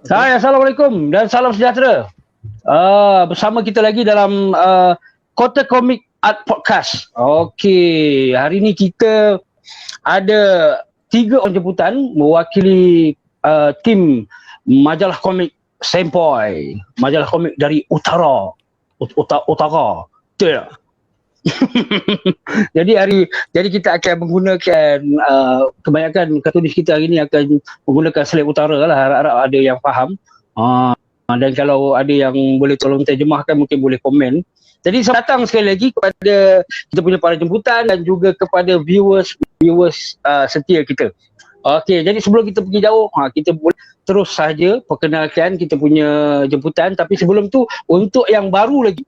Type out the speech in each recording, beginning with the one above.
Hai, Assalamualaikum dan salam sejahtera. Bersama kita lagi dalam Kota Komik Art Podcast. Okey, hari ni kita ada 3 orang jemputan mewakili tim majalah komik Sempoi, majalah komik dari Utara. Betul tak? jadi kita akan menggunakan kebanyakan kartunis kita hari ni akan menggunakan slang utara lah, harap-harap ada yang faham. Dan kalau ada yang boleh tolong terjemahkan mungkin boleh komen. Jadi selamat datang sekali lagi kepada kita punya para jemputan dan juga kepada viewers setia kita. Okey, jadi sebelum kita pergi jauh, kita boleh terus saja perkenalkan kita punya jemputan, tapi sebelum tu untuk yang baru lagi,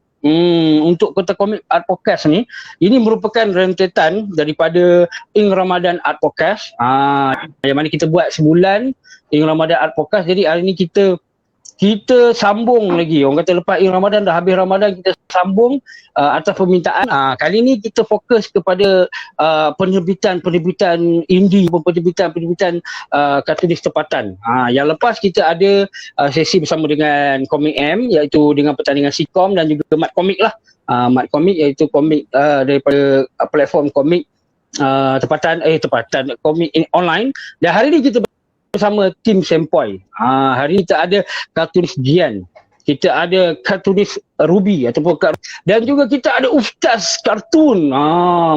untuk Kota Komik Art Podcast ni, ini merupakan rentetan daripada Ing Ramadan Art Podcast. Yang mana kita buat sebulan Ing Ramadan Art Podcast. Jadi hari ni kita sambung lagi. Orang kata lepas Ing Ramadan, dah habis Ramadan, kita sambung atas permintaan. Kali ni kita fokus kepada penerbitan indie, penerbitan kartunis tempatan. Yang lepas kita ada sesi bersama dengan Komik M, iaitu dengan pertandingan Sikom, dan juga Mat Komik lah. Mat Komik iaitu komik daripada platform komik tempatan komik online. Dan hari ni kita bersama tim Sempoi. Hari ni kita ada kartunis Jian, kita ada kartunis Ruby dan juga kita ada ustaz kartun.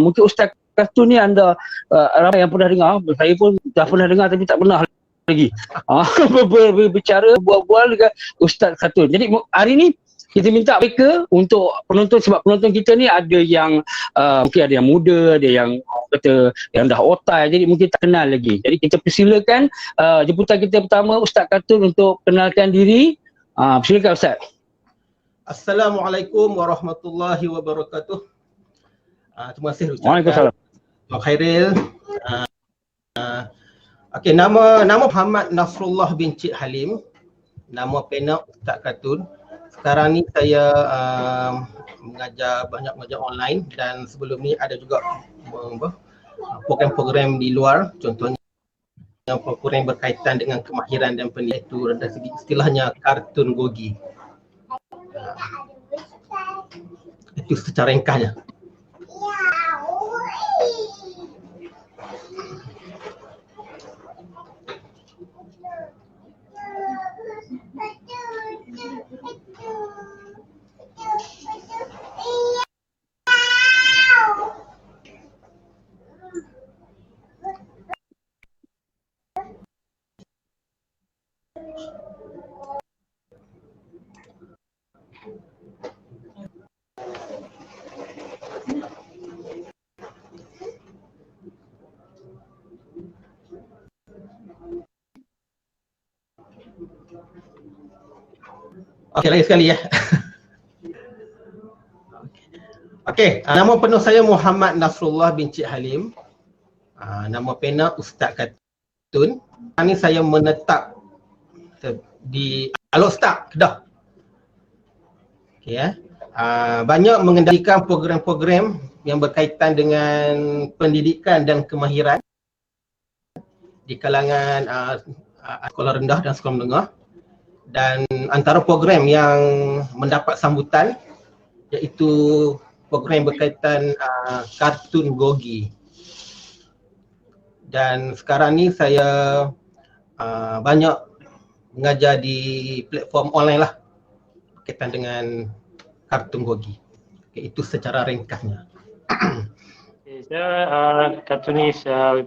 Mungkin ustaz kartun ni anda ramai yang pernah dengar, saya pun dah pernah dengar tapi tak pernah lagi berbicara, bual-bual dengan ustaz kartun. Jadi hari ni kita minta mereka untuk penonton, sebab penonton kita ni ada yang mungkin ada yang muda, ada yang kata yang dah otai, jadi mungkin tak kenal lagi. Jadi kita persilakan jemputan kita pertama, Ustaz Kartun, untuk kenalkan diri. Persilakan Ustaz. Assalamualaikum warahmatullahi wabarakatuh. Terima kasih ucapkan. Waalaikumsalam. Pak Khairil. Okey, nama Muhammad Nasrullah bin Cik Halim. Nama pena Ustaz Kartun. Sekarang ni saya mengajar online, dan sebelum ni ada juga program-program di luar, contohnya program berkaitan dengan kemahiran dan pendidikan, itu dari segi istilahnya kartun gogi. Itu secara ringkasnya. Okey, lagi sekali ya. Okey, nama penuh saya Muhammad Nasrullah bin Cik Halim. Nama pena Ustaz Kartun. Ini saya menetap di Alok Start, Kedah. Okey ya. Banyak mengendalikan program-program yang berkaitan dengan pendidikan dan kemahiran di kalangan sekolah rendah dan sekolah menengah. Dan antara program yang mendapat sambutan iaitu program berkaitan kartun gogi. Dan sekarang ni saya banyak mengajar di platform online lah berkaitan dengan kartun gogi. Okay, itu secara ringkasnya. Okay, saya kartunis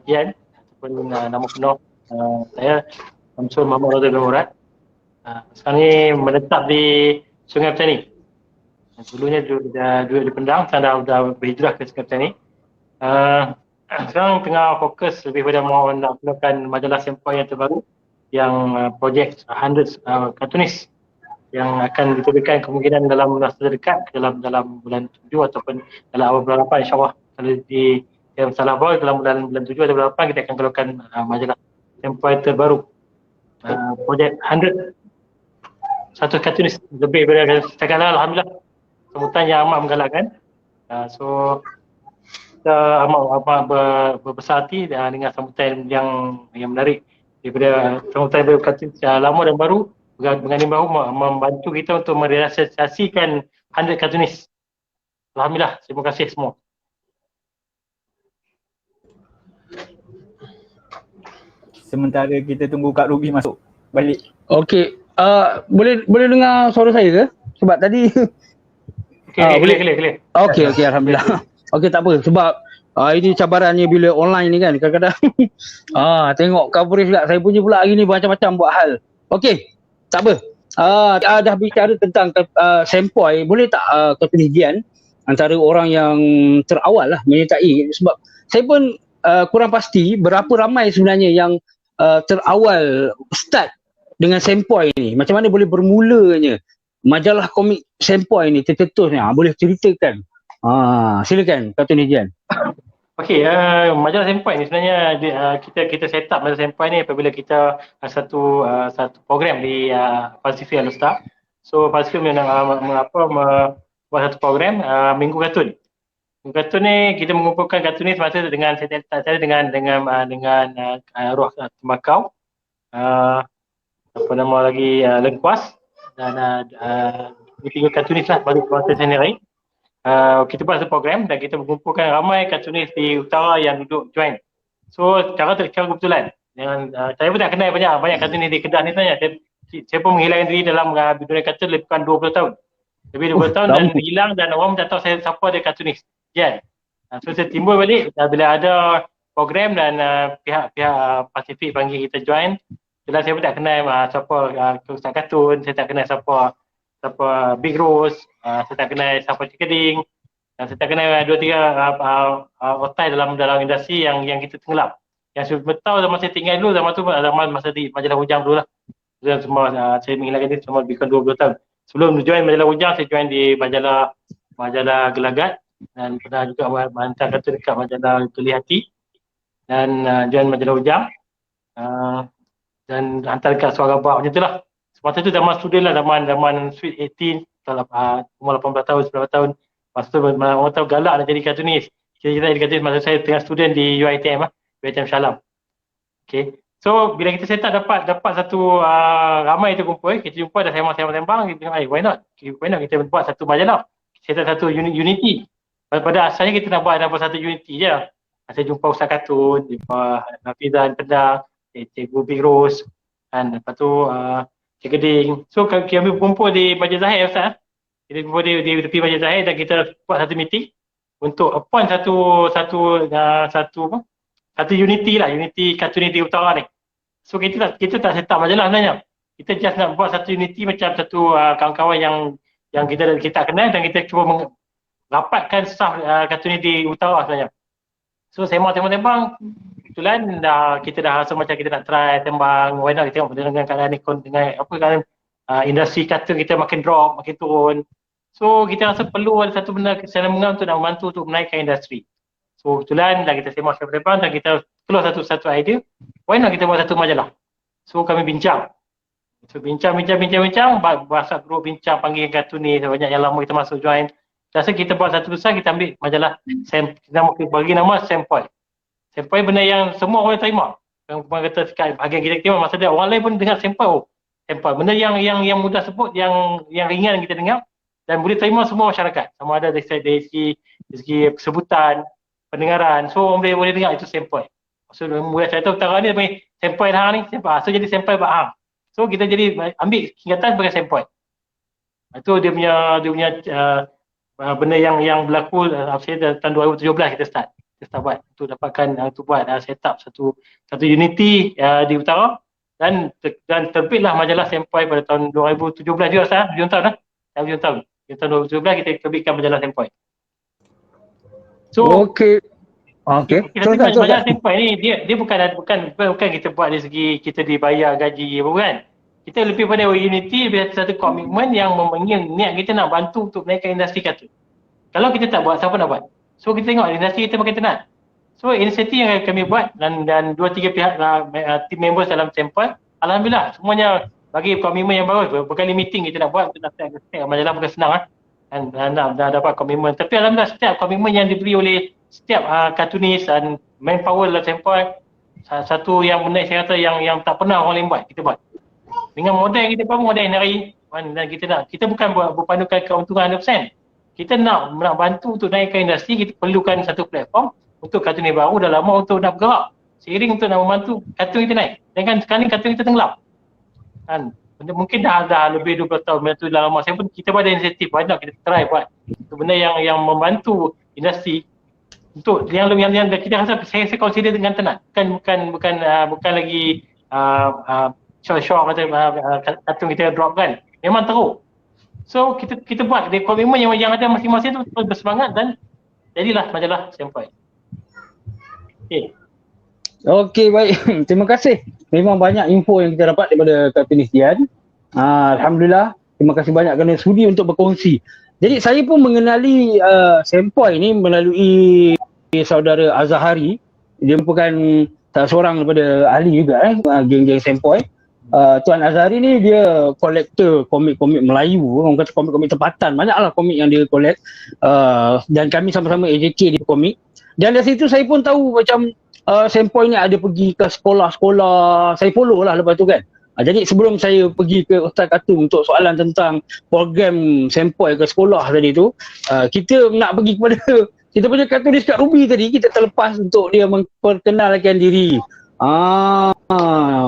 Bian, ataupun nama penuh saya Samsul Muhammad Radha bin Murad. Sekarang ni menetap di Sungai Petani. Dulunya duduk di Pendang, sekarang dah berhijrah ke Sungai Petani. Sekarang tengah fokus lebih pada mahu nak keluarkan majalah Sempoi yang terbaru, yang projek 100 kartunis yang akan diterbitkan kemungkinan dalam masa dekat, dalam bulan 7 ataupun dalam awal bulan 8, insyaAllah. Kalau di salah bawa dalam bulan 7 atau bulan 8 kita akan keluarkan majalah Sempoi terbaru. Projek 100 satu kartunis lebih daripada setakat lah, alhamdulillah. Sambutan yang amat menggalakkan. So kita amat berbesar hati dengan sambutan yang menarik daripada sambutan berkartunis lama dan baru. Berganding bahu membantu kita untuk merealisasikan 100 kartunis. Alhamdulillah, terima kasih semua. Sementara kita tunggu Kak Ruby masuk balik. Okey, boleh dengar suara saya ke? Sebab tadi Okey, boleh. clear. Okey, alhamdulillah. Okey, tak apa sebab ini cabarannya bila online ni kan, kadang-kadang tengok coverage juga saya punya pula hari ni macam-macam buat hal. Okey, tak apa. Dah bicara tentang sempoi, boleh tak kepentingan antara orang yang terawal lah menyertai, sebab saya pun kurang pasti berapa ramai sebenarnya yang terawal start dengan sempoi ni. Macam mana boleh bermulanya majalah komik sempoi ni tercetusnya, boleh ceritakan? Silakan Kak Nijian. Okey, majalah sempoi ni sebenarnya kita set up majalah sempoi ni apabila kita satu program di Pacific All-Star. So Pacific buat satu program Minggu Kartun. Minggu Kartun ni kita mengumpulkan kartunis masa dengan Roh Tembakau, apa nama lagi, Lengkuas dan tiga kartunis lah baru kuasa sendiri. Kita buat satu program dan kita mengumpulkan ramai kartunis di utara yang duduk join. So secara kebetulan saya pun tak kenal banyak kartunis di Kedah ni sebenarnya. Saya pun menghilangkan diri dalam dunia kartun lebih kurang 20 tahun. Lebih 20 tahun dan hilang dan orang tak tahu saya siapa dia kartunis. So saya timbul balik bila ada program dan pihak Pacific panggil kita join. Jelas saya pun tak kenal siapa Ustaz Kartun, saya tak kenal siapa Big Rose, saya tak kenal siapa Cikading, dan saya tak kenal 2-3 otai dalam industri yang kita tenggelam. Yang saya tahu zaman saya tinggal dulu, zaman tu zaman masa di majalah Hujang dulu lah. Dan semua saya menghilangkan diri selama lebih kurang 20 tahun. Sebelum join majalah Hujang, saya join di majalah Gelagat dan pernah juga hantar kartun dekat majalah Kelihati dan join majalah Hujang dan hantar dekat Suara Bak macam tu lah. Masa tu zaman student lah, zaman Sweet 18, umur 18 tahun, 19 tahun. Masa tu orang tahu galak nak jadi kartunis. Kita jadi kartunis masa saya tengah student di UiTM Shalam. Okay. So bila kita set up dapat satu ramai tu kumpul, kita jumpa dah sembang-sembang, kita tengok why not kita buat satu majalah. Set up satu unity. Pada asalnya kita nak buat satu unity je. Saya jumpa Ustaz Kartun, jumpa Hafizan Pedang, Cikgu Big Rose, dan lepas tu Cikading. So kami berkumpul di Masjid Zahir Ustaz. Kita berkumpul di tepi Masjid Zahir dan kita buat satu meeting untuk appoint satu unity lah, unity kartuniti utara ni. So kita tak set up majalah sebenarnya. Kita just nak buat satu unity macam satu kawan-kawan yang kita kenal dan kita cuba rapatkan staff kartuniti utara sebenarnya. So sembang-sembang kebetulan kita dah rasa macam kita nak try sembang, why not kita tengok dengan keadaan ni, dengan keadaan industri kartun kita makin drop, makin turun. So kita rasa perlu ada satu benda sembang untuk nak membantu untuk menaikkan industri. So kebetulan dah kita sembang dan kita keluar satu idea, why not kita buat satu majalah. So kami bincang. So bincang, bahasa grup bincang, panggil kartunis, banyak yang lama kita masuk join. Rasa kita buat satu besar, kita ambil majalah kita bagi nama Sempoi. Sempoi benda yang semua orang terima. Yang kata sekat bahagian kita terima, masa dia orang lain pun dengar Sempoi. Sempoi benda yang mudah sebut, yang ringan kita dengar dan boleh terima semua masyarakat. Sama ada dari segi sebutan, pendengaran. So orang boleh dengar itu Sempoi. So mudah cerita utara ni panggil Sempoi dah ni, Sempoi. So jadi Sempoi Bahang. So kita jadi ambil singkatan sebagai Sempoi. Itu dia punya benda yang berlaku tahun 2017 kita start buat untuk dapatkan untuk buat set up satu unity di utara dan terbitlah majalah Sempoi pada tahun 2017 juga Ustaz, 7 tahun dah. 7 tahun. Tahun 2017 kita terbitkan majalah Sempoi. So Okey. Majalah Sempoi ni dia bukan kita buat dari segi kita dibayar gaji bukan. Kita lebih pada unity, satu komitmen yang niat kita nak bantu untuk menaikkan industri kartun. Kalau kita tak buat, siapa nak buat? So kita tengok industri kita makin tenat. So inisiatif yang kami buat dan 2-3 pihak team members dalam Sempoi, alhamdulillah semuanya bagi komitmen yang bagus. Berkali meeting kita nak buat untuk nak start majalah bukan senang dan nak dapat komitmen. Tapi alhamdulillah setiap komitmen yang diberi oleh setiap kartunis dan manpower dalam Sempoi, satu yang menaik saya kata yang tak pernah orang lain buat, kita buat. Dengan modal yang kita bangun, modal yang hari dan kita bukan berpandukan keuntungan 100%. Kita nak bantu untuk naikkan industri, kita perlukan satu platform untuk kartun yang baru dah lama untuk nak bergerak. Seiring untuk nak membantu kartun kita naik. Dan kan sekarang ni kartun kita tenggelam. Kan? Mungkin dah lebih 20 tahun benda tu dah lama. Saya pun kita ada inisiatif banyak kita try buat. Itu benda yang membantu industri untuk yang kita rasa saya consider dengan tenang. Bukan lagi shock kata kartun kita drop kan. Memang teruk. So kita buat komitmen yang ada masing-masing tu terus bersemangat dan jadilah majalah Sempoi. Okey, baik. Terima kasih. Memang banyak info yang kita dapat daripada Kartunis Dian. Alhamdulillah. Terima kasih banyak kerana sudi untuk berkongsi. Jadi saya pun mengenali Sempoi ni melalui saudara Azhari. Dia merupakan salah seorang daripada ahli juga geng-geng Sempoi. Tuan Azhari ni dia kolektor komik-komik Melayu, orang kata komik-komik tempatan, banyaklah komik yang dia collect, dan kami sama-sama AJK di komik. Dan dari situ saya pun tahu macam Sempoi ni ada pergi ke sekolah-sekolah, saya follow lah lepas tu kan. Jadi sebelum saya pergi ke Ustaz Kartun untuk soalan tentang program Sempoi ke sekolah tadi tu, kita nak pergi kepada kita punya kartunis Kak Ruby tadi, kita terlepas untuk dia memperkenalkan diri.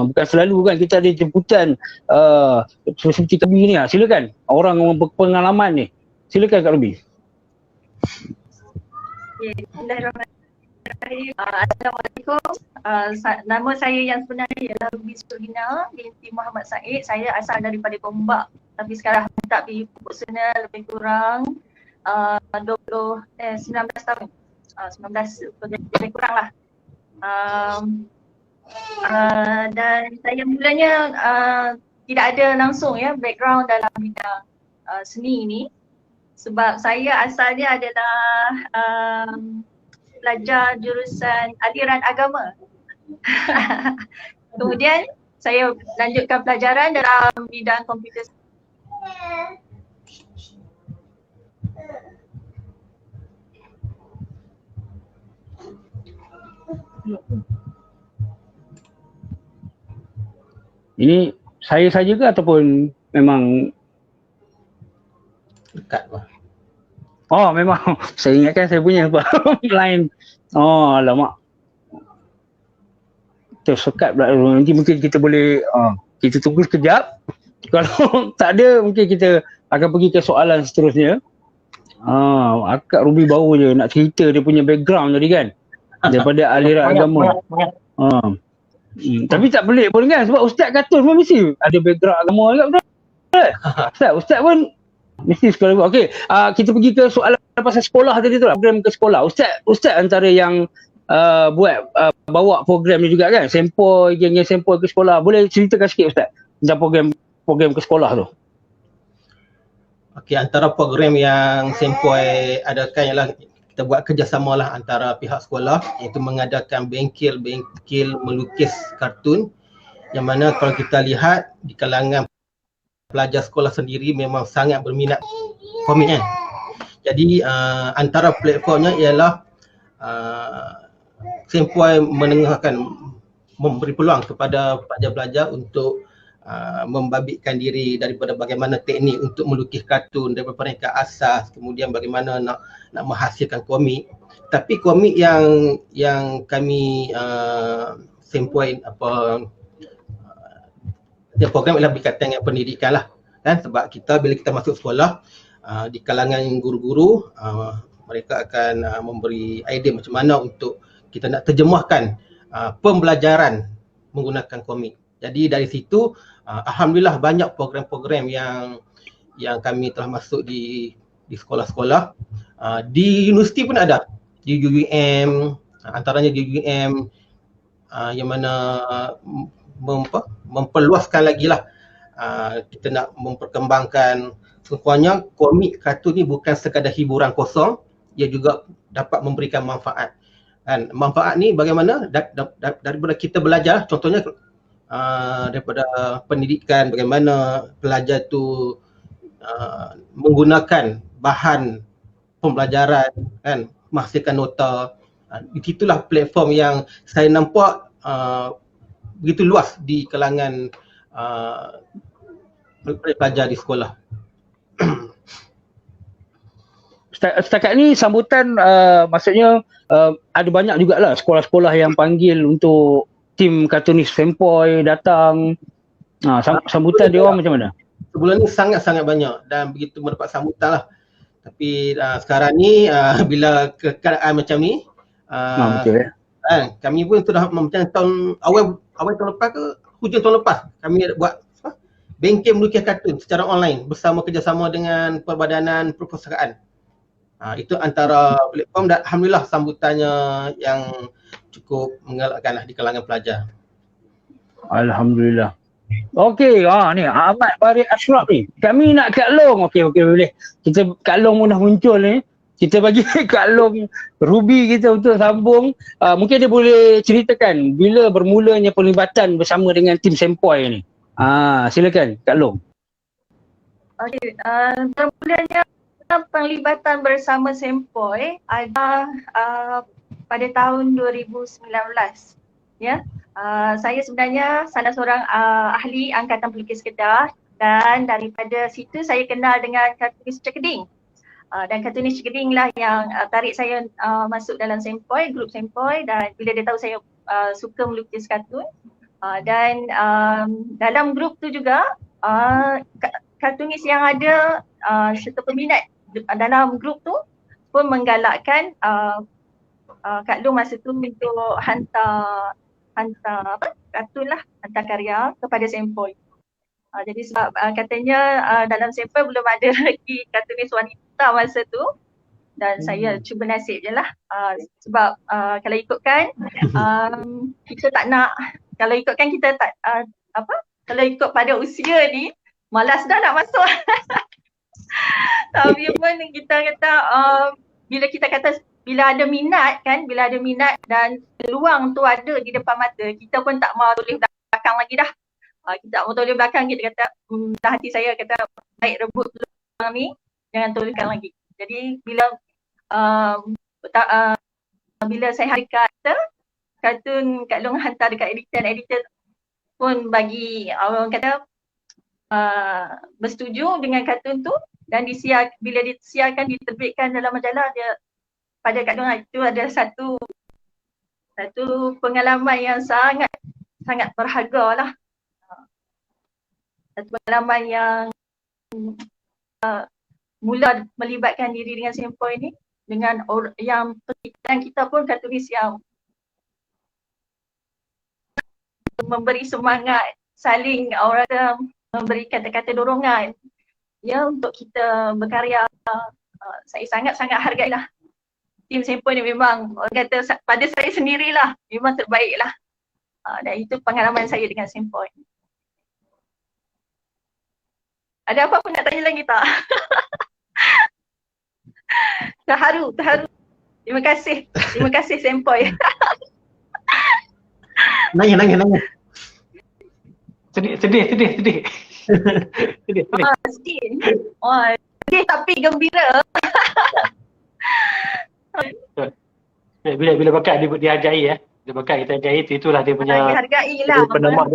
Bukan selalu kan kita ada jemputan seperti Kak Ruby ni. Silakan orang yang berpengalaman ni. Silakan Kak Ruby. Bismillahirrahmanirrahim. Assalamualaikum. Nama saya yang sebenarnya ialah Ruby Surgina binti Muhammad Said. Saya asal daripada Gombak, tapi sekarang tak pergi personal lebih kurang 19 tahun. 19 lebih kurang lah. Dan saya mulanya tidak ada langsung background dalam bidang seni ini, sebab saya asalnya adalah pelajar jurusan aliran agama. Kemudian saya lanjutkan pelajaran dalam bidang komputer. Ini saya saja ke ataupun memang Dekat lah. oh memang saya ingatkan saya punya lain. Oh alamak. Tersekat pula. Nanti mungkin kita boleh kita tunggu sekejap. Kalau tak ada mungkin kita akan pergi ke soalan seterusnya. Akak Ruby baru je nak cerita dia punya background tadi kan. Daripada aliran agama. Tapi tak pelik pun kan, sebab Ustaz Kartun pun mesti ada background agama juga, betul? Ustaz pun mesti sekolah. Okey, kita pergi ke soalan pasal sekolah tadi tu lah, program ke sekolah. Ustaz antara yang bawa program ni juga kan, Sempoi, geng-geng Sempoi ke sekolah. Boleh ceritakan sikit Ustaz tentang program ke sekolah tu? Okey, antara program yang Sempoi adakan ialah kita buat kerjasama lah antara pihak sekolah, iaitu mengadakan bengkel melukis kartun, yang mana kalau kita lihat di kalangan pelajar sekolah sendiri memang sangat berminat komik kan. Jadi antara platformnya ialah Sempoi memberi peluang kepada pelajar-pelajar untuk membabitkan diri daripada bagaimana teknik untuk melukis kartun daripada peringkat asas, kemudian bagaimana nak menghasilkan komik. Tapi komik yang kami Sempoi program ialah berkaitan dengan pendidikan lah kan, sebab bila kita masuk sekolah di kalangan guru-guru mereka akan memberi idea macam mana untuk kita nak terjemahkan pembelajaran menggunakan komik. Jadi dari situ alhamdulillah banyak program-program yang kami telah masuk di sekolah-sekolah. Di universiti pun ada, di UUM, antaranya di UUM yang mana memperluaskan lagi lah. Kita nak memperkembangkan semuanya komik kartun ni bukan sekadar hiburan kosong, ia juga dapat memberikan manfaat. Dan manfaat ni bagaimana? Daripada kita belajar, contohnya daripada pendidikan, bagaimana pelajar tu menggunakan bahan pembelajaran kan, menghasilkan nota. Itulah platform yang saya nampak begitu luas di kalangan pelajar di sekolah. Setakat ni sambutan maksudnya ada banyak jugalah sekolah-sekolah yang panggil untuk tim kartunis Sempoi datang. Sambutan dia orang macam mana? Sebulan ni sangat-sangat banyak dan begitu mendapat sambutan lah. Tapi sekarang ni bila keadaan macam ni, Betul ya. kami pun sudah macam tahun awal tahun lepas ke hujung tahun lepas kami buat bengkel melukis kartun secara online bersama kerjasama dengan Perbadanan Perpustakaan. Itu antara platform dan alhamdulillah sambutannya yang cukup menggalakkan lah di kalangan pelajar. Alhamdulillah. Okey, ni Ahmad Farid Ashraf ni. Kami nak Kak Long. Okey boleh. Kita Kak Long pun dah muncul ni. Kita bagi Kak Long Ruby kita untuk sambung. Mungkin dia boleh ceritakan bila bermulanya pelibatan bersama dengan tim Sempoi ni. Silakan Kak Long. Okey, bermulanya penglibatan bersama Sempoi ada pada tahun 2019. Ya. Saya sebenarnya salah seorang ahli Angkatan Pelukis Kedah dan daripada situ saya kenal dengan kartunis Cekeding. Dan kartunis Cekeding lah yang tarik saya masuk dalam Sempoi, grup Sempoi, dan bila dia tahu saya suka melukis kartun dan dalam grup tu juga kartunis yang ada serta peminat dalam grup tu pun menggalakkan Kak Long masa tu untuk hantar kartun lah, hantar karya kepada Sempoi. Jadi sebab katanya dalam Sempoi belum ada lagi kartunis wanita masa tu dan saya cuba nasib je lah sebab kalau ikutkan kita tak nak, kalau ikutkan kita tak kalau ikut pada usia ni malas dah nak masuk. Tapi pun kita kata bila ada minat kan, bila ada minat dan peluang tu ada di depan mata, kita pun tak mau toleh belakang lagi dah. Kita tak mau toleh belakang, kita kata dalam hati saya kata baik rebut peluang ni, jangan tolehkan lagi. Jadi bila bila saya hantar kartun Kak Long hantar dekat editor pun bagi orang kata bersetuju dengan kartun tu dan bila disiarkan diterbitkan dalam majalah, dia pada Kak Long itu ada satu pengalaman yang sangat berharga lah. Satu pengalaman yang mula melibatkan diri dengan Sempoi ni dengan yang perkitaan kita pun kartunis yang memberi semangat, saling orang memberi kata-kata dorongan ya untuk kita berkarya. Saya sangat-sangat hargailah tim Sempoi ni, memang orang kata pada saya sendirilah memang terbaiklah. Dan itu pengalaman saya dengan Sempoi. Ada apa-apa nak tanya lagi tak? Terharu. Terima kasih Sempoi. Nangis. Sedih. Sedih tapi gembira. Bila bakat dihargai dia bakat kita hargai, itulah dia punya Hargailah. penamak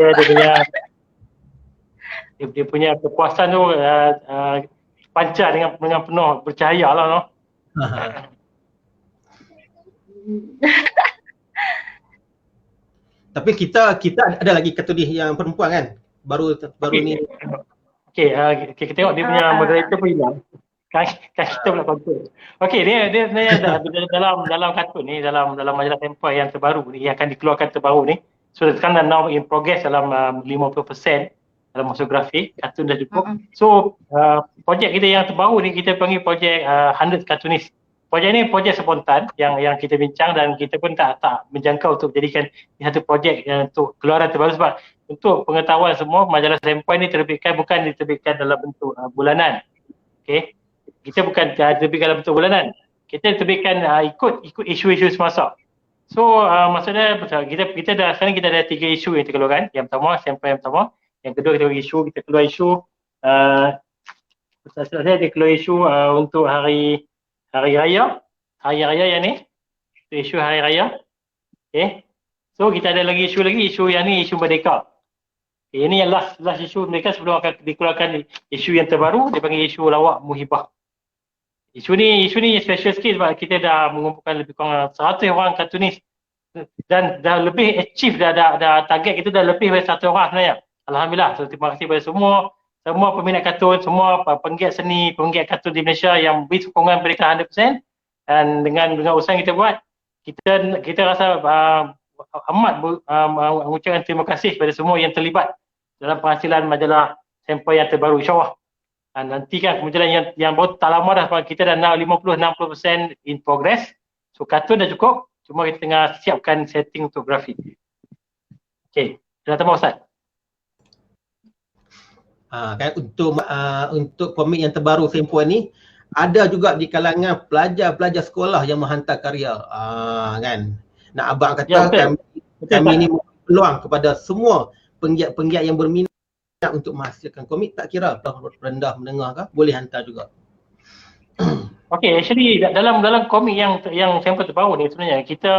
dia punya kepuasan tu pancar dengan penuh bercahaya lah no. Tapi kita ada lagi kartunis yang perempuan kan? Baru ni. Okey, kita tengok dia punya moderator pun hilang. Kan kita pula kontrol. Okey, dia sebenarnya dalam kartun ni, dalam majalah Sempoi yang terbaru ni, yang akan dikeluarkan terbaru ni. So sekarang now in progress dalam 50% dalam museografi, kartun dah cukup. So projek kita yang terbaru ni kita panggil projek 100 Cartoonist. Projek ni projek spontan yang kita bincang dan kita pun tak menjangkau untuk jadikan satu projek untuk keluaran terbaru sebab untuk pengetahuan semua majalah Sempoi ni bukan diterbitkan dalam bentuk bulanan. Okey. Kita bukan terbitkan dalam bentuk bulanan. Kita terbitkan ikut isu-isu semasa. So maksudnya kita dah sekarang kita ada 3 isu yang terkeluarkan. Yang pertama Sempoi yang pertama, yang kedua kita keluar isu saya keluar isu untuk hari raya yang ni, isu hari raya. Okay. So kita ada lagi isu yang ni, isu Merdeka. Ini yang last isu mereka sebelum akan dikeluarkan isu yang terbaru, dia panggil isu lawak muhibah. Isu ni special sikit sebab kita dah mengumpulkan lebih kurang 100 orang kartunis dan dah lebih achieve, dah target kita dah lebih dari 100 orang sebenarnya. Alhamdulillah. So terima kasih kepada semua peminat kartun, semua penggiat seni, penggiat kartun di Malaysia yang beri sokongan mereka 100%. Dan dengan usaha yang kita buat, kita rasa amat mengucapkan terima kasih kepada semua yang terlibat dalam penghasilan majalah sampel yang terbaru, insyaAllah. Nanti kan kemudian yang baru tak lama dah, kita dah 50-60% in progress. So kartun dah cukup, cuma kita tengah siapkan setting untuk grafik. Okay, dah tambah Ustaz. Kan untuk komik yang terbaru Sempoi ni ada juga di kalangan pelajar-pelajar sekolah yang menghantar karya. Kan. Nak abang kata Ya, kami ni peluang kepada semua penggiat-penggiat yang berminat untuk menghasilkan komik, tak kira rendah menengah ke, boleh hantar juga. Okay, actually dalam komik yang sampel terbaru ni sebenarnya kita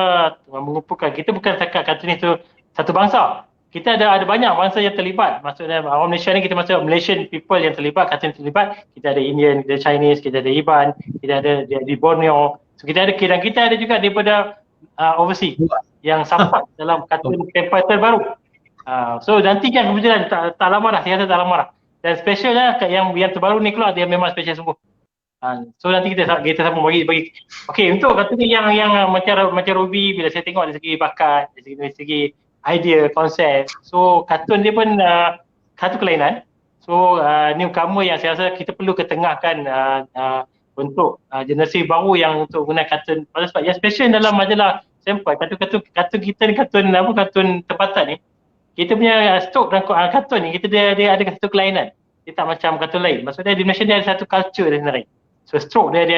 mengumpulkan, kita bukan setakat kartunis tu satu bangsa. Kita ada banyak bangsa yang terlibat. Maksudnya orang Malaysia ni kita masuk Malaysian people yang terlibat, kartun terlibat. Kita ada Indian, kita ada Chinese, kita ada Iban, kita ada di Borneo. So kita ada juga daripada overseas yang sampai dalam kartun sampel terbaru. So nanti kan kebetulan tak lama dah, saya rasa tak lama dah. Dan specialnya yang terbaru ni keluar, dia memang special sungguh. So nanti kita sama bagi. Okay, untuk kartun ni yang macam Ruby, bila saya tengok dari segi bakat, dari segi idea, konsep. So kartun dia pun satu kelainan. So newcomer yang saya rasa kita perlu ketengahkan untuk generasi baru yang untuk guna kartun. Sebab yang special dalam majalah sampel, kartun kita ni, kartun tempatan ni, kita punya stok dan kartun ni, dia ada satu kelainan. Dia tak macam kartun lain. Maksudnya di Malaysia dia ada satu culture dia sendiri. So stroke dia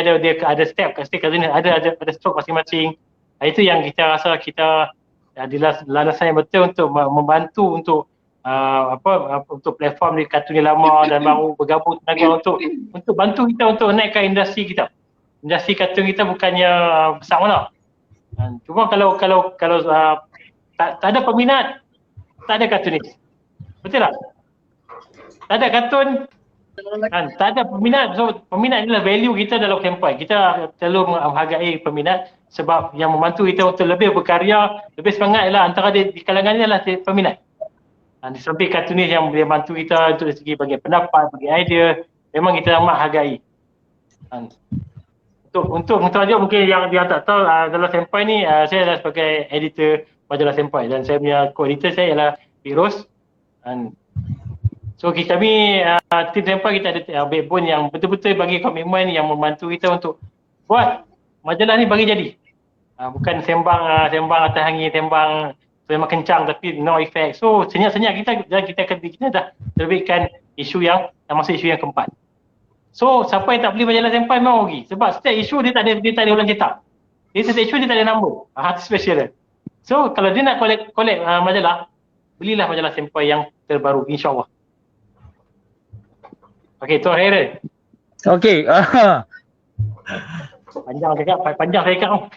ada step kartun ni, ada stroke masing-masing. Itu yang kita rasa kita di landasan yang betul untuk membantu untuk untuk platform di kartun yang lama dan baru bergabung tenaga untuk bantu kita untuk naikkan industri kita. Industri kartun kita bukannya besar mana. Cuma kalau tak ada peminat, tak ada kartunis. Betul tak? Tak ada kartun, tak ada peminat. So peminat adalah value kita dalam campaign. Kita selalu menghargai peminat sebab yang membantu kita untuk lebih berkarya, lebih semangat ialah antara di kalangan ni adalah peminat. Di samping kartunis yang boleh bantu kita untuk dari segi bagi pendapat, bagi idea, memang kita amat hargai. Untuk aja mungkin yang dia tak tahu, dalam sampel ni saya adalah sebagai editor majalah sampel dan saya punya co-editor saya ialah Firoz. So kami tim sampel kita ada backbone yang betul-betul bagi komitmen yang membantu kita untuk buat majalah ni bagi jadi. Bukan sembang atas angin, sembang memang kencang tapi no effect. So senyap-senyap kita dah terbitkan isu yang masuk isu yang keempat. So siapa yang tak beli majalah sampel memang rugi. Sebab setiap isu dia tak ada ulang cetak. Setiap isu dia tak ada nombor. Itu special dia. So kalau dia nak collect majalah, belilah majalah sampel yang terbaru, insyaAllah. Okay, Tuan Khairul. Okey. Panjang saya cakap.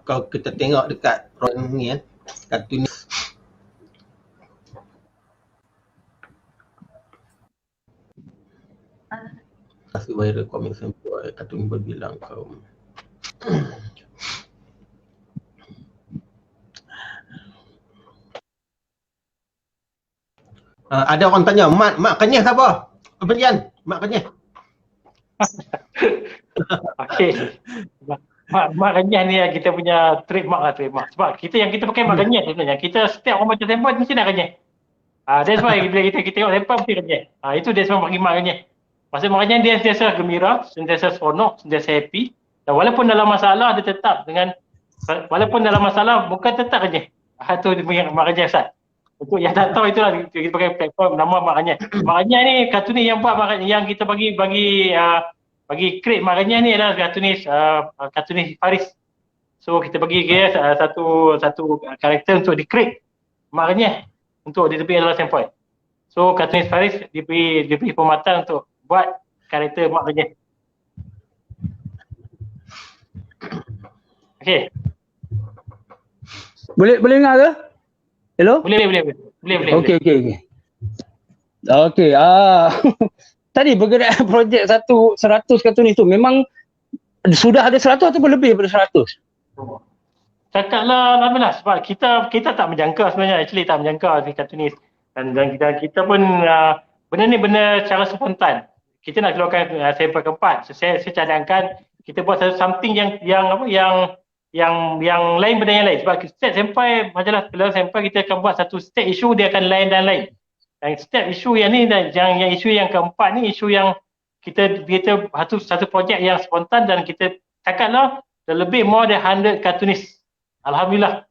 Kalau kita tengok dekat ruang ni kan, kartun ni masih viral komik sampel, kartun berbilang kaum. Ada orang tanya, Mak Kenyah siapa? Apa Dian? Mak Kenyah. Okey. Mak Kenyah ni kita punya trademark. Sebab yang kita pakai Mak Kenyah sebenarnya. Kita setiap orang baca sampel mesti nak Kenyah. That's why bila kita tengok sampel mesti Kenyah. Itu dia semua bagi Mak Kenyah. Maksud maknanya dia sentiasa gembira, sentiasa seronok, sentiasa happy. Dan walaupun dalam masalah dia tetap bukan tetap Kenyah. Itu dia punya Mak Kenyah Ustaz. Untuk yang tak tahu itulah kita pakai platform nama Mak Kenyah. Mak Kenyah ni kartunis yang buat yang kita bagi create Mak Kenyah ni adalah kartunis Faris. So kita bagi dia satu karakter untuk di create. Mak Renyah untuk diterbitkan dalam sempoi. So kartunis Faris diberi perkhidmatan untuk buat karakter Mak Renyah. Okey. Boleh dengar ke? Hello? Boleh. Okey. Okey. Tadi berkenaan projek 100 kartunis tu memang sudah ada 100 ataupun lebih daripada 100? Cakaplah alhamdulillah sebab kita tak menjangka sebenarnya, actually tak menjangka ni kartunis dan kita pun benda ni benda secara spontan. Kita nak keluarkan sampel keempat. So, saya cadangkan kita buat something yang lain benda yang lain sebab setiap sampai majalah dalam sampai kita akan buat satu setiap isu dia akan lain dan lain. Dan setiap isu yang ni yang isu yang keempat ni isu yang kita satu projek yang spontan dan kita cakaplah lebih more than 100 kartunis. Alhamdulillah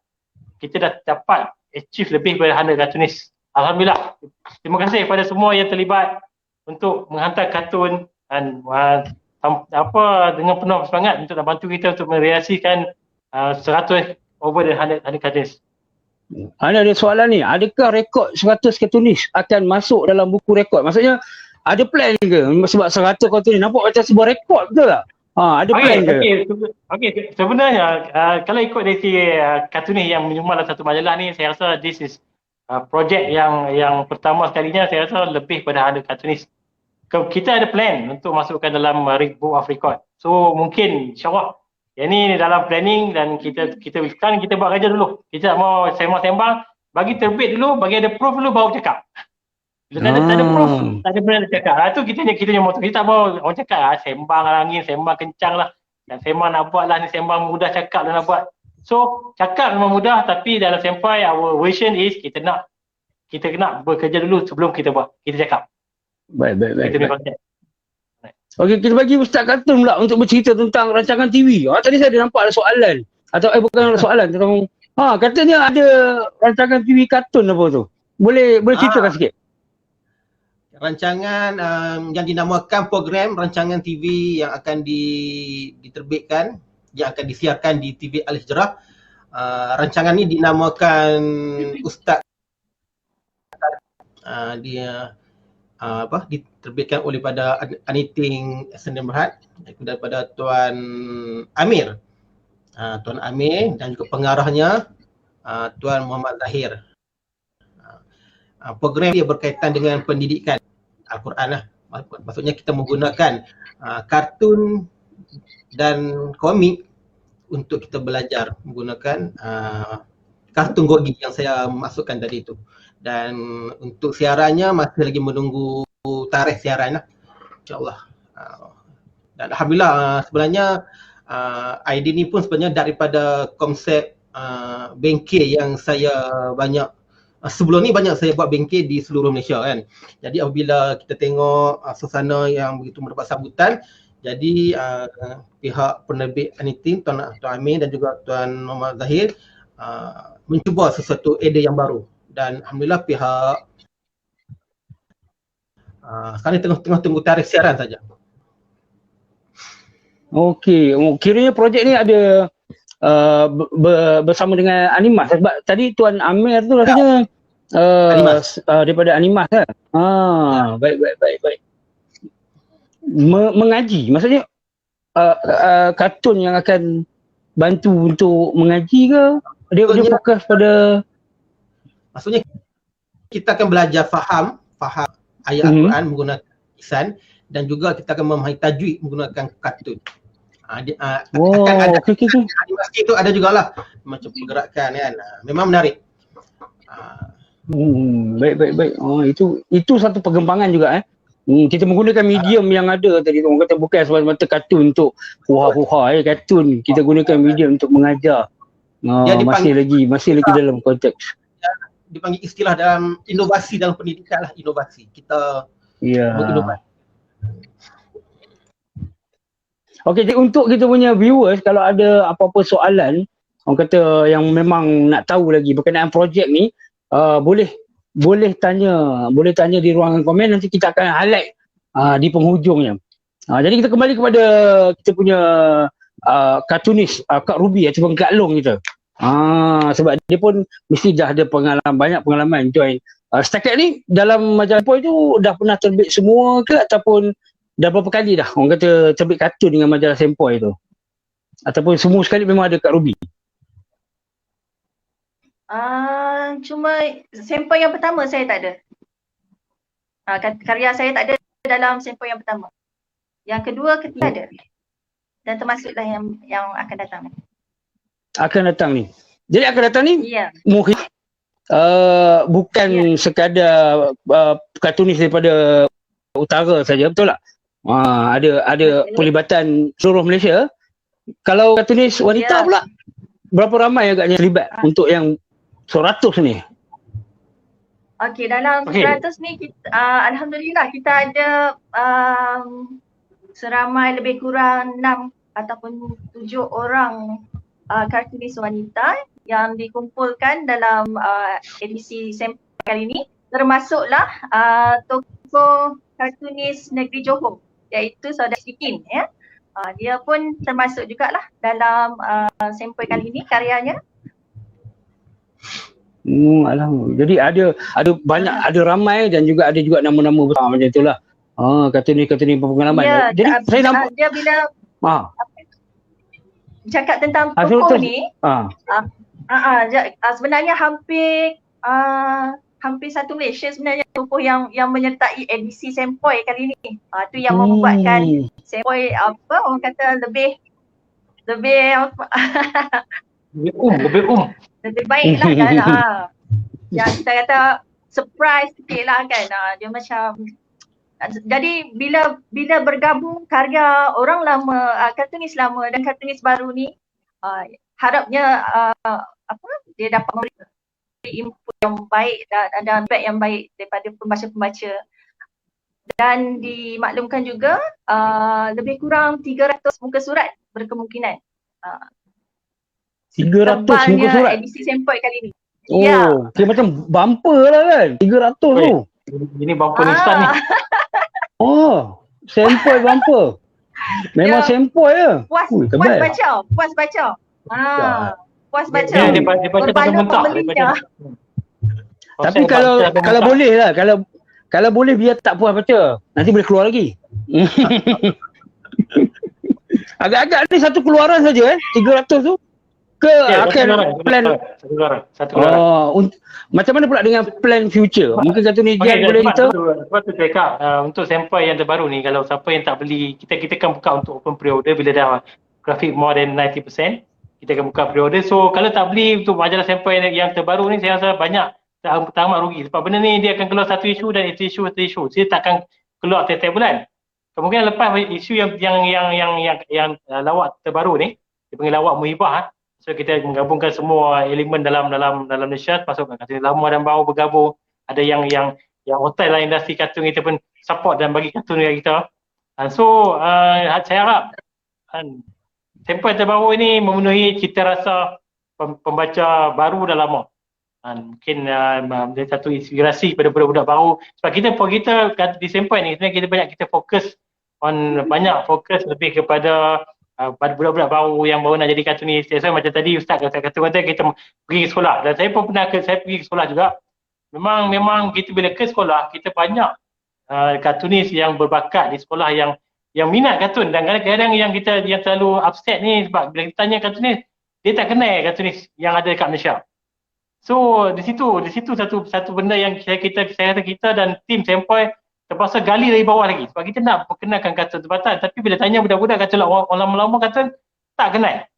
kita dah dapat achieve lebih daripada 100 kartunis. Alhamdulillah. Terima kasih kepada semua yang terlibat untuk menghantar kartun dan dengan penuh semangat untuk bantu kita untuk merealisasikan 100 over the 100 kartunis. Ada soalan ni, adakah rekod 100 kartunis akan masuk dalam buku rekod? Maksudnya ada plan ke? Sebab 100 kartunis nampak macam sebuah rekod, betul tak? Ada plan ke? Okey. Sebenarnya kalau ikut dari kartunis yang menyumbang dalam satu majalah ni, saya rasa this is projek yang pertama sekalinya. Saya rasa lebih pada 100 kartunis. Kita ada plan untuk masukkan dalam Book of Record. So mungkin insyaAllah yang ni dalam planning dan kita sekarang kita buat kerja dulu. Kita mau sembang-sembang, bagi terbit dulu, bagi ada proof dulu baru cakap. Bila tak ada proof, tak ada benda nak cakap. Tu kita motor. Kita tak mau orang cakap sembang angin, sembang kencang lah. Dan sembang nak buat lah ni, sembang mudah cakap lah nak buat. So cakap memang mudah tapi dalam sampai our vision is kita nak bekerja dulu sebelum kita buat. Kita cakap. Baik. Kita konsep. Okey, kita bagi Ustaz Kartun pula untuk bercerita tentang rancangan TV. Tadi saya ada nampak ada soalan. Atau bukan soalan tentang katanya ada rancangan TV kartun apa tu? Boleh ceritakan sikit? Rancangan yang dinamakan program rancangan TV yang akan diterbitkan, yang akan disiarkan di TV Al-Hijrah. Rancangan ni dinamakan Ustaz diterbitkan oleh pada Anything Sdn Bhd daripada Tuan Amir. Tuan Amir dan juga pengarahnya Tuan Muhammad Zahir. Program dia berkaitan dengan pendidikan Al-Quran lah. Maksudnya kita menggunakan kartun dan komik untuk kita belajar menggunakan kartun Gogi yang saya masukkan tadi itu. Dan untuk siarannya masih lagi menunggu tarikh siaran lah, insyaAllah. Dan Alhamdulillah sebenarnya idea ni pun sebenarnya daripada konsep bengkel yang saya sebelum ni banyak saya buat bengkel di seluruh Malaysia kan. Jadi apabila kita tengok suasana yang begitu mendapat sambutan, jadi pihak penerbit Anything, Tuan Amir dan juga Tuan Muhammad Zahir mencuba sesuatu idea yang baru. Dan Alhamdulillah pihak sekarang tengah tunggu tarikh siaran saja. Okey, kiranya projek ni ada bersama dengan Animas sebab tadi Tuan Amir tu rasanya daripada Animas kan? Baik. Mengaji, maksudnya kartun yang akan bantu untuk mengaji ke? Dia fokus pada, maksudnya kita akan belajar faham ayat Al-Quran menggunakan lisan dan juga kita akan memahami tajwid menggunakan kartun. Akan ada animasi itu ada jugalah macam pergerakan kan. Memang menarik. Baik. Itu satu perkembangan juga kita menggunakan medium yang ada tadi orang kata bukan semata-mata kartun untuk huha-huha kartun. Kita gunakan medium untuk mengajar. Masih lagi dalam konteks dipanggil istilah dalam inovasi dalam pendidikan lah, inovasi. Kita berinovasi. Okey, jadi untuk kita punya viewers kalau ada apa-apa soalan, orang kata yang memang nak tahu lagi berkenaan projek ni, boleh tanya di ruangan komen, nanti kita akan highlight di penghujungnya. Jadi kita kembali kepada kita punya kartunis Kak Ruby ataupun Kak Long kita. Sebab dia pun mesti dah ada banyak pengalaman join. Setakat ni dalam majalah Sempoi tu dah pernah terbit semua ke ataupun dah berapa kali dah orang kata terbit kartun dengan majalah Sempoi tu? Ataupun semua sekali memang ada kat Ruby? Cuma Sempoi yang pertama saya tak ada. Karya saya tak ada dalam Sempoi yang pertama. Yang kedua, ketiga ada. Dan termasuklah yang akan datang. Akan datang ni. Jadi akan datang ni mungkin bukan sekadar kartunis daripada utara saja, betul tak? Ada pelibatan seluruh Malaysia. Kalau kartunis wanita pula, berapa ramai agaknya terlibat untuk yang 100 ni? Okey, dalam 100 ni kita, alhamdulillah kita ada seramai lebih kurang 6 ataupun 7 orang kartunis wanita yang dikumpulkan dalam edisi Sempoi kali ini, termasuklah tokoh kartunis negeri Johor iaitu Saudara Sikin ya. Dia pun termasuk jugalah dalam Sempoi kali ini karyanya. Alhamdulillah. Jadi ada banyak, ada ramai dan juga ada juga nama-nama besar macam itulah. Kartunis berpengalaman. Ya, jadi saya nampak dia bila cakap tentang tokoh ni, sebenarnya hampir satu Malaysia sebenarnya tokoh yang menyertai edisi Sempoi kali ni. Tu yang membuatkan Sempoi orang kata lebih lebih baik lah kan. Yang kita kata surprise sikit lah kan. Dia macam, jadi bila bergabung karya orang lama, kartunis lama dan kartunis baru ni, harapnya dia dapat memberi input yang baik dan feedback yang baik daripada pembaca-pembaca. Dan dimaklumkan juga lebih kurang 300 muka surat berkemungkinan. 300 muka surat? Edisi Sempoi kali ni. Dia macam bumper lah kan? 300 tu. Ini bumper Nissan ni. Sempoi bumper. Memang Sempoi je. Puas baca. Puas baca. Dia baca tak mentah. Tapi kalau boleh lah, kalau boleh biar tak puas baca, nanti boleh keluar lagi. Agak-agak ni satu keluaran saja 300 tu. Akan plan satu keluaran. Macam mana pula dengan plan future? Mungkin satu ni Jian boleh cerita. Sebab tu cakap untuk Sempoi yang terbaru ni, kalau siapa yang tak beli, kita kan buka untuk open pre-order bila dah grafik more than 90%, kita akan buka pre-order. So kalau tak beli untuk majalah Sempoi yang terbaru ni, saya rasa banyak tamat rugi. Sebab benda ni dia akan keluar satu isu dan isu. Dia takkan keluar tiap-tiap bulan. Kemungkinan lepas isu yang lawak terbaru ni, dia panggil lawak muhibah. So kita menggabungkan semua elemen dalam Malaysia, masuk kartun lama dan baru bergabung. Ada yang hotel lah, industri kartun kita pun support dan bagi kartun dekat kita. So saya harap Sempoi terbaru ini memenuhi cita rasa pembaca baru dan lama. Mungkin dia satu inspirasi kepada budak-budak baru. Sebab kita di Sempoi ni sebenarnya kita fokus lebih kepada budak-budak baru yang baru nak jadi kartunis. So macam tadi Ustaz kata kita pergi ke sekolah, dan saya pun saya pergi ke sekolah juga. Memang kita bila ke sekolah, kita banyak kartunis yang berbakat di sekolah yang minat kartun. Dan kadang-kadang yang selalu upset ni, sebab bila kita tanya kartunis, dia tak kenal kartunis yang ada kat Malaysia. So di situ satu benda yang saya rasa kita dan tim Sempoi terpaksa gali dari bawah lagi, sebab kita nak perkenalkan kartun tempatan. Tapi bila tanya budak-budak kartun orang lama-lama kartun tak kenal,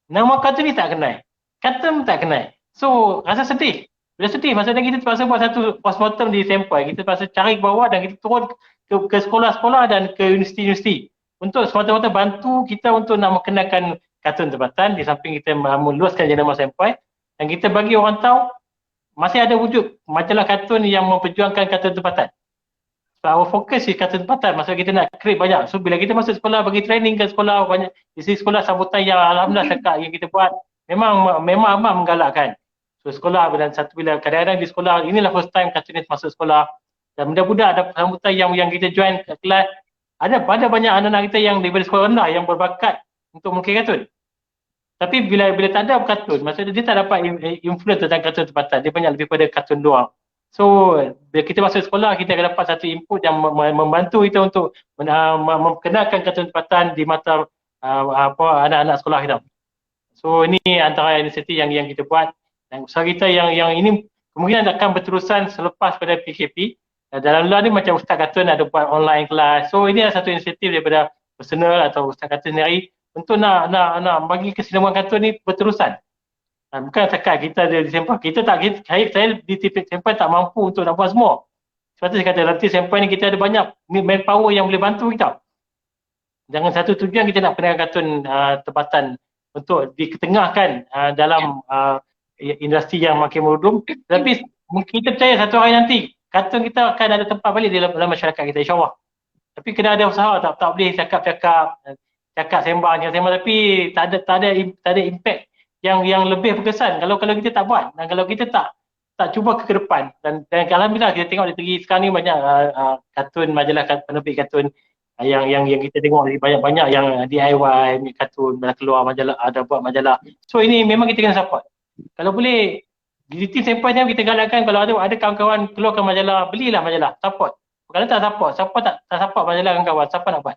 nama kartun ni tak kenal, kartun tak kenal. So rasa sedih. Bila sedih, maksudnya kita terpaksa buat satu postmortem di Sempoi. Kita terpaksa cari ke bawah dan kita turun ke sekolah-sekolah dan ke universiti-universiti untuk semata-mata bantu kita untuk nak mengenalkan kartun tempatan, di samping kita meluaskan jenama Sempoi. Dan kita bagi orang tahu masih ada wujud majalah kartun yang memperjuangkan kartun tempatan. Our fokus di kartun tempatan, maksudnya kita nak create banyak. So bila kita masuk sekolah, bagi training ke sekolah, banyak isi sekolah sambutan yang alhamdulillah cakap yang kita buat memang amat menggalakkan. So sekolah bila kadang-kadang di sekolah, inilah first time kartunis masuk sekolah, dan budak-budak ada sambutan yang kita join kat kelas. Ada banyak anak-anak kita yang daripada sekolah rendah yang berbakat untuk melukis kartun. Tapi bila tak ada kartun, maksudnya dia tak dapat influence tentang kartun tempatan. Dia banyak lebih pada kartun doang. So bila kita masuk sekolah, kita akan dapat satu input yang membantu kita untuk memperkenalkan kartun tempatan di mata anak-anak sekolah kita. So ini antara inisiatif yang kita buat, dan usaha kita yang ini kemungkinan akan berterusan selepas pada PKP. Dalam luar ni macam Ustaz Kartun ada buat online kelas. So ini adalah satu inisiatif daripada personal atau Ustaz Kartun sendiri untuk nak bagi kesinambungan kartun ni berterusan. Bukan setakat kita ada di Sempoi. Saya di Sempoi tak mampu untuk nak buat semua. Sebab tu saya kata nanti Sempoi ni kita ada banyak manpower yang boleh bantu kita. Jangan satu tujuan kita nak perkenalkan kartun tempatan untuk diketengahkan dalam industri yang makin merudum. Tapi kita percaya satu hari nanti kartun kita akan ada tempat balik dalam masyarakat kita, insyaAllah. Tapi kena ada usaha, tak boleh cakap sembang tapi tak ada impact yang lebih berkesan kalau kita tak buat, dan kalau kita tak cuba ke depan. Dan alhamdulillah kita tengok di sekarang ni banyak kartun, majalah penerbit kartun yang kita tengok banyak yang DIY kartun, keluar majalah, ada buat majalah. So ini memang kita kena support. Kalau boleh di tim Sempoi ni kita galakkan, kalau ada kawan-kawan keluarkan majalah, belilah majalah, support. Kalau tak support, tak support majalah kawan-kawan, siapa nak buat?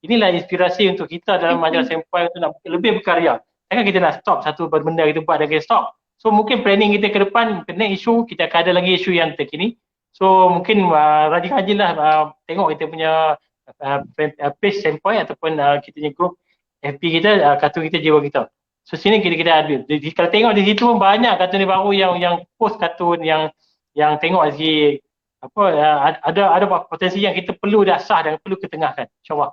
Inilah inspirasi untuk kita dalam majalah Sempoi untuk nak lebih berkarya. Takkan kita nak stop satu benda kita buat dan kita stop. So mungkin planning kita ke depan, kena isu, kita akan ada lagi isu yang terkini. So mungkin rajin-rajinlah tengok kita punya page Sempoi ataupun kita punya group FB kita, kartun kita, jiwa kita. So sini kita ada. Kalau tengok di situ banyak kartun baru yang post kartun yang tengok lagi ada potensi yang kita perlu dasah dan perlu ketengahkan, insyaAllah.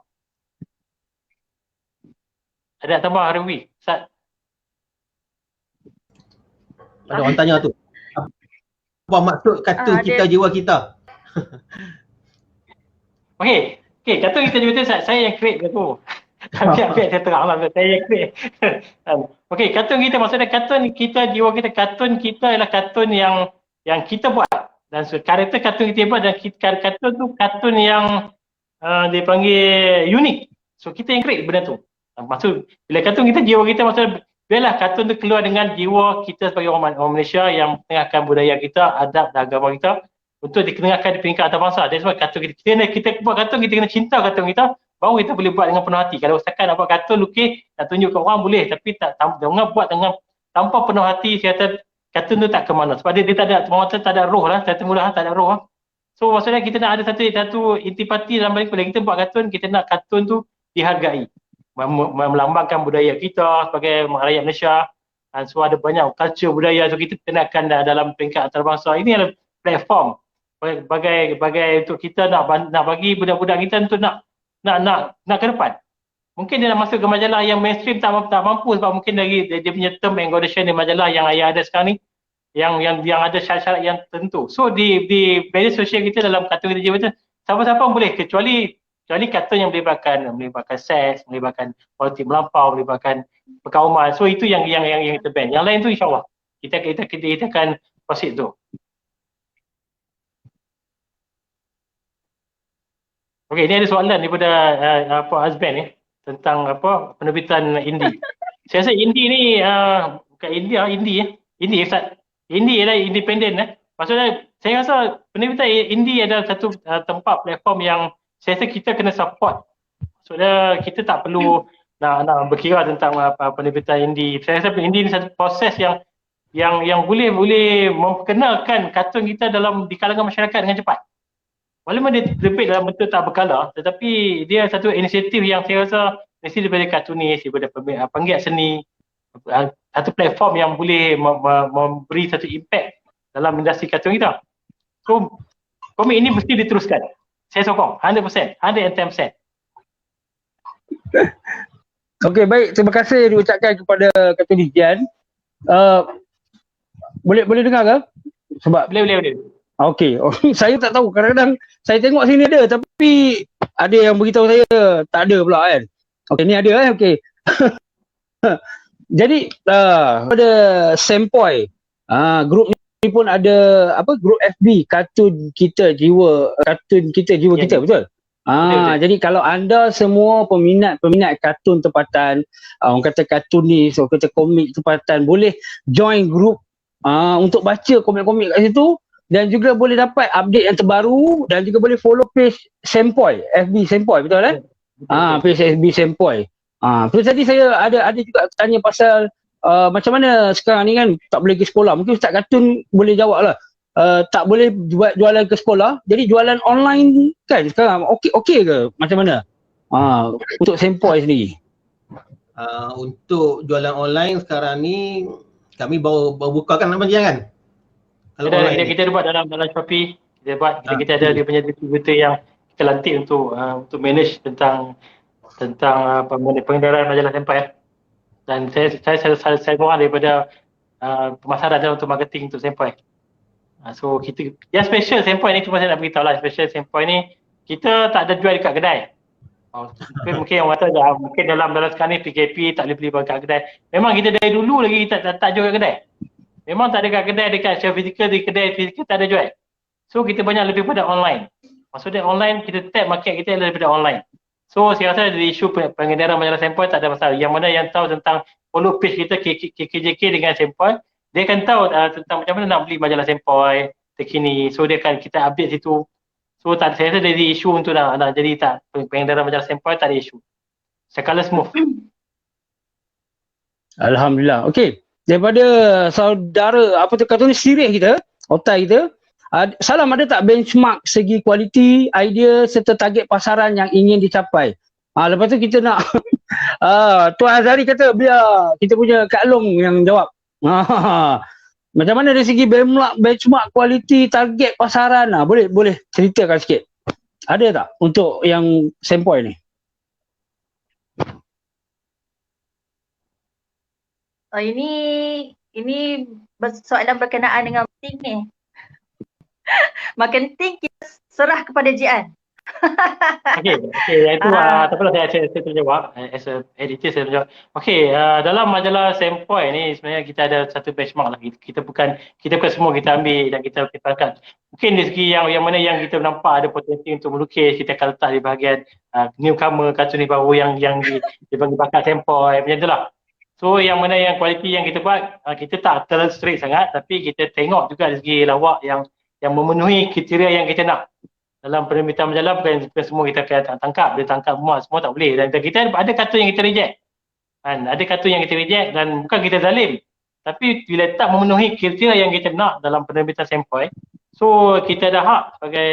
Ada tambah Harwi? Ustaz? Ada orang tanya tu. Apa maksud kartun kita, jiwa kita? Okey, kartun kita, jiwa kita, saya yang create tu. Biar saya terang lah, saya yang create. Okey, kartun kita, maksudnya kartun kita, jiwa kita, kartun kita ialah kartun yang kita buat. Dan karakter kartun kita buat, dan kartun tu kartun yang dipanggil unik. So kita yang create benda tu. Maksud bila kartun kita, jiwa kita, maksudnya biarlah kartun tu keluar dengan jiwa kita sebagai orang Malaysia yang mengetengahkan budaya kita, adab dan agama kita untuk diketengahkan di peringkat antarabangsa. That's why kartun kita buat kartun, kita kena cinta kartun kita, baru kita boleh buat dengan penuh hati. Kalau setakat nak buat kartun lukis, nak tunjuk ke orang boleh, tapi jangan buat dengan tanpa penuh hati. Saya kata kartun tu tak ke mana, sebab dia tak ada roh lah. Saya tengok tak ada roh lah. So maksudnya kita nak ada satu intipati dalam balik, bila kita buat kartun, kita nak kartun tu dihargai, melambangkan budaya kita sebagai rakyat Malaysia. So ada banyak culture budaya, so kita kenakan dalam peringkat antarabangsa. Ini adalah platform bagai untuk kita nak bagi budak-budak kita untuk nak ke depan. Mungkin dia nak masuk ke majalah yang mainstream tak mampu, sebab mungkin dari dia punya term and condition di majalah yang ada sekarang ni yang ada syarat-syarat yang tentu. So di media sosial kita, dalam kartun kita, jiwa kita, siapa-siapa boleh, kecuali kartun yang melibatkan seks, melibatkan politik melampau, melibatkan perkauman. So itu yang kita ban. Yang lain tu insya-Allah kita akan proceed tu. Okey, ini ada soalan daripada Azban ni tentang penerbitan indie. Saya rasa indie ni bukan indie Ustaz. Indie ialah independen . Maksudnya saya rasa penerbitan indie adalah satu tempat platform yang saya rasa kita kena support. Maksudnya kita tak perlu nak berkira tentang penerbitan indie. Saya rasa indie ni satu proses yang boleh memperkenalkan kartun kita di kalangan masyarakat dengan cepat. Walaupun dia terbit dalam bentuk tak berkala, tetapi dia satu inisiatif yang saya rasa mesti daripada kartunis, daripada penggiat seni, satu platform yang boleh memberi satu impact dalam industri kartun kita. So komik ini mesti diteruskan. Saya sokong 100%, 110%. Okey, baik, terima kasih diucapkan kepada Kartunis Jan. Boleh dengar ke? Sebab Boleh. okey, saya tak tahu, kadang-kadang saya tengok sini ada, tapi ada yang beritahu saya tak ada pula kan. Okey, ni ada okey. Jadi pada Sempoi, grup ni pun ada grup FB kartun kita jiwa kita, Ya. betul? Betul. Jadi kalau anda semua peminat kartun tempatan, orang kata kartunis, orang kata komik tempatan, boleh join group untuk baca komik-komik kat situ, dan juga boleh dapat update yang terbaru, dan juga boleh follow page Sempoi, FB Sempoi, betul eh? Page FB Sempoi. Terus tadi saya ada juga tanya pasal macam mana sekarang ni kan tak boleh pergi sekolah. Mungkin Ustaz Kartun boleh jawab lah. Tak boleh jualan ke sekolah, jadi jualan online kan sekarang okey ke macam mana untuk Sempoi sendiri? Untuk jualan online sekarang ni kami baru buka kan nama dia kan? Kalau online ni. Kita buat dalam Shopee, kita ada dia punya distributor yang kita lantik untuk manage tentang pengedaran majalah Sempoi. Dan saya seorang daripada pemasaran dan untuk marketing untuk Sempoi. So kita yang special Sempoi ni, cuma saya nak beritahu lah, special Sempoi ni kita tak ada jual dekat kedai. Mungkin orang kata mungkin dalam sekarang ni PKP tak boleh beli dekat kedai. Memang kita dari dulu lagi kita tak jual kat kedai. Memang tak ada kat kedai, dekat secara fizikal, di kedai fizikal tak ada jual. So kita banyak lebih pada online. Maksudnya online, kita tap market kita lebih pada online. So saya rasa dari isu pengedaran majalah Sempoi tak ada masalah. Yang mana yang tahu tentang follow page kita KJK dengan Sempoi, dia akan tahu tentang macam mana nak beli majalah Sempoi terkini. So dia akan kita update situ. So saya rasa dari isu untuk nak jadi pengedaran majalah Sempoi tak ada isu. Sekala smooth. Alhamdulillah. Okey. Daripada saudara kartunis sirih kita, Otai kita, Salam, ada tak benchmark segi kualiti, idea serta target pasaran yang ingin dicapai? Lepas tu kita nak Tuan Azhari kata biar kita punya Kak Long yang jawab. Macam mana dari segi benchmark kualiti, target pasaran? Boleh ceritakan sikit. Ada tak untuk yang Sempoi ni? Ini soalan berkenaan dengan marketing ni. Marketing kita serah kepada Jian. Okey, itu tak apalah, saya terjawab as a editor, saya terjawab. Okey, dalam majalah Sempoi ni sebenarnya kita ada satu benchmark lah. Kita bukan semua kita ambil dan kita angkat. Mungkin dari segi yang mana yang kita nampak ada potensi untuk melukis, kita akan letak di bahagian newcomer, kartunis baru yang dibagi bakat Sempoi, macam itulah. So yang mana yang kualiti yang kita buat, kita tak terlalu strict sangat, tapi kita tengok juga dari segi lawak yang memenuhi kriteria yang kita nak. Dalam penerbitan majalah bukan semua kita akan tangkap, dia tangkap semua tak boleh. Dan kita ada kartun yang kita reject. Ada kartun yang kita reject dan bukan kita zalim. Tapi bila tak memenuhi kriteria yang kita nak dalam penerbitan Sempoi, so kita ada hak sebagai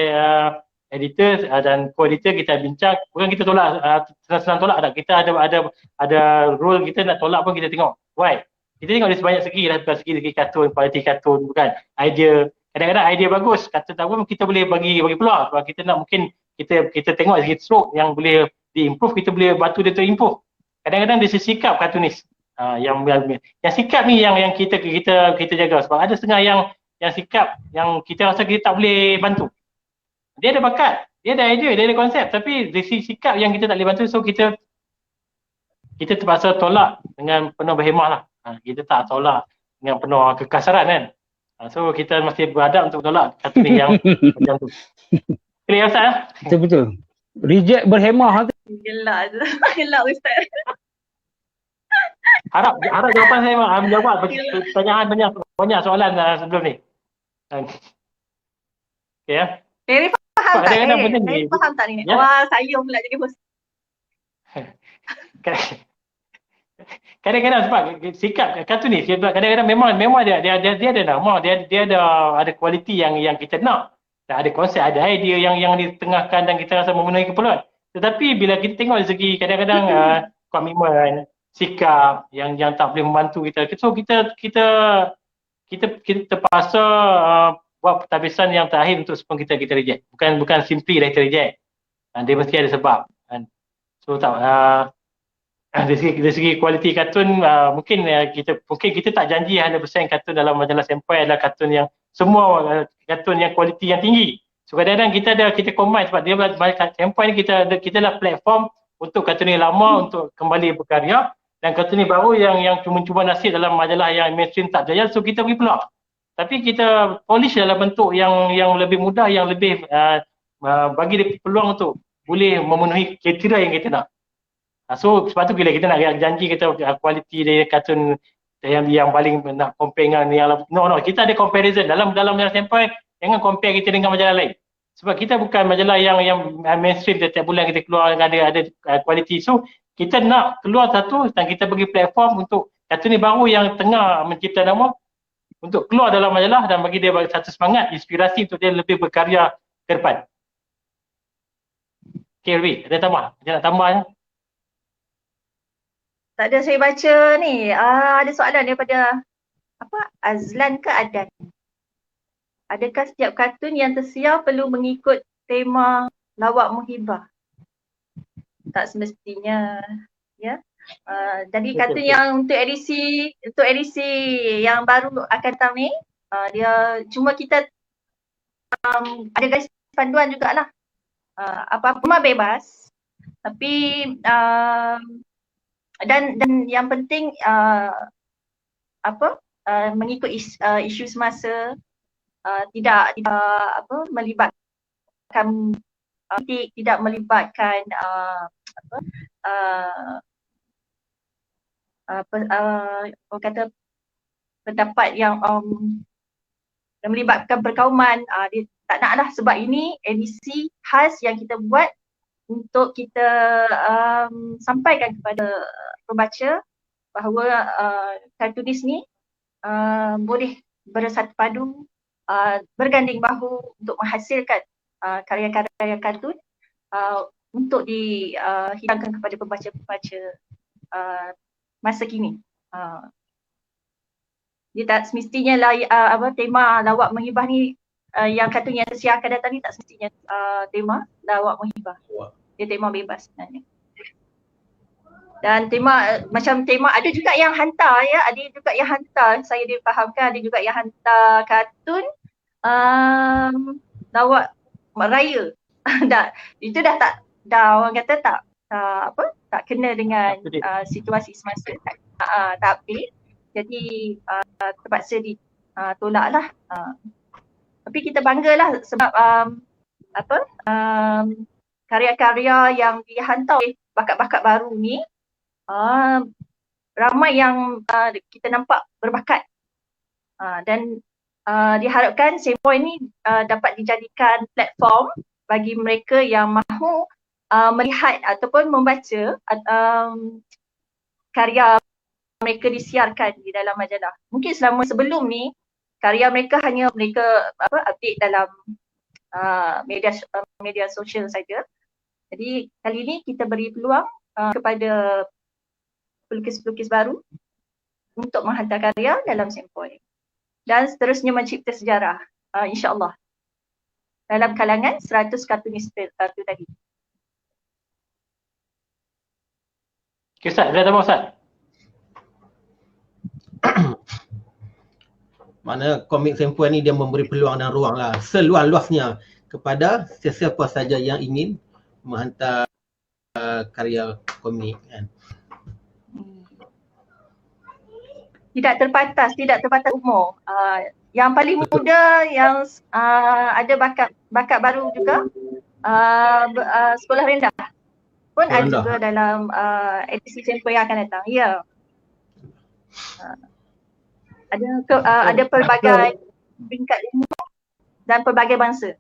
editor dan co-editor kita bincang, bukan kita tolak, senang-senang tolak tak. Kita ada rule kita nak tolak pun kita tengok. Why? Kita tengok dari sebanyak segi lah, bukan segi kartun, kualiti kartun, bukan. Idea, kadang-kadang idea bagus, kartun tak pun kita boleh bagi peluang. Sebab kita nak mungkin kita tengok dari segi stroke yang boleh di-improve, kita boleh bantu dia ter-improve. Kadang-kadang dia sikap kartunis. Yang sikap ni yang kita jaga. Sebab ada setengah yang sikap yang kita rasa kita tak boleh bantu. Dia ada bakat, dia ada idea, dia ada konsep, tapi dari sikap yang kita tak boleh bantu, so kita terpaksa tolak dengan penuh berhemah lah. Kita tak tolak dengan penuh kekasaran kan. So kita mesti beradab untuk tolak kartun yang macam tu. Clear Ustaz? Betul. Reject berhemah tu. Gelak Ustaz. Harap jawapan saya menjawab pertanyaan banyak soalan sebelum ni. Okay ya. Very faham tak ni? Faham tak ni? Ya? Wah, saya pula jadi host. Kadang-kadang sebab sikap kartunis, kadang-kadang memang dia ada nama, dia ada kualiti yang kita nak. Ada konsep, ada idea yang ditengahkan dan kita rasa memenuhi keperluan. Tetapi bila kita tengok dari segi kadang-kadang komitmen, sikap yang tak boleh membantu kita, so kita terpaksa buat pentadbisan yang terakhir untuk sebelum kita reject. Bukan simply kita reject. Dia mesti ada sebab. So dari segi kualiti kartun, mungkin kita tak janji 100% kartun dalam majalah Sempoi adalah kartun yang semua kartun yang kualiti yang tinggi. So kadang-kadang kita combine sebab dia Sempoi ni kita adalah platform untuk kartun yang lama untuk kembali berkarya, dan kartun ni baru yang cuma nasib dalam majalah yang mainstream tak berjaya, so kita beri peluang. Tapi kita polish dalam bentuk yang lebih mudah, yang lebih bagi dia peluang untuk boleh memenuhi kriteria yang kita nak. So sebab tu bila kita nak janji kita kualiti dia kartun yang paling nak compare dengan yang no kita ada comparison dalam majalah sampel, jangan compare kita dengan majalah lain. Sebab kita bukan majalah yang mainstream setiap bulan kita keluar ada kualiti. So kita nak keluar satu dan kita bagi platform untuk kartun ni baru yang tengah mencipta nama untuk keluar dalam majalah dan bagi dia satu semangat, inspirasi untuk dia lebih berkarya ke depan. Okay, Ruby, ada tambah? Ada nak tambah? Tak ada, saya baca ni. Ada soalan daripada Azlan ke Adan. Adakah setiap kartun yang tersiar perlu mengikut tema lawak muhibah? Tak semestinya, ya. Jadi kartun yang untuk edisi yang baru akan datang ni, dia cuma kita ada garis panduan jugalah. Apa-apa mah bebas. Tapi dan yang penting mengikut isu semasa, tidak melibatkan politik, tidak melibatkan pendapat yang melibatkan perkauman. Dia tak naklah, sebab ini edisi khas yang kita buat untuk kita sampaikan kepada pembaca bahawa kartunis ni boleh bersatu padu, berganding bahu untuk menghasilkan karya-karya kartun untuk dihidangkan kepada pembaca-pembaca masa kini. Dia tak semestinya tema lawak menghibah ni, yang kartun yang tersiar akan datang ni tak semestinya tema lawak menghibah. Dia tema bebas sebenarnya. Dan macam tema ada juga yang hantar, ya, ada juga yang hantar, saya difahamkan ada juga yang hantar kartun lawak raya. Itu dah orang kata tak kena dengan situasi semasa, tak update. Jadi terpaksa ditolaklah. Tapi kita banggalah sebab karya-karya yang dihantar oleh bakat-bakat baru ni, ramai yang kita nampak berbakat, dan diharapkan Sempoi ni dapat dijadikan platform bagi mereka yang mahu melihat ataupun membaca karya mereka disiarkan di dalam majalah. Mungkin selama sebelum ni karya mereka hanya mereka update dalam media sosial saja. Jadi kali ini kita beri peluang kepada pelukis-pelukis baru untuk menghantar karya dalam Sempoi dan seterusnya mencipta sejarah, insya-Allah, dalam kalangan 100 kartunis itu tadi. Okay, Ustaz, ada tambah Ustaz? Mana komik Sempoi ni dia memberi peluang dan ruang lah seluas-luasnya kepada sesiapa saja yang ingin menghantar karya komik kan. Tidak terbatas umur. Yang paling muda yang ada bakat baru juga, sekolah rendah pun ada juga dalam edisi Sempoi yang akan datang. Ya. Ada pelbagai peringkat umur dan pelbagai bangsa.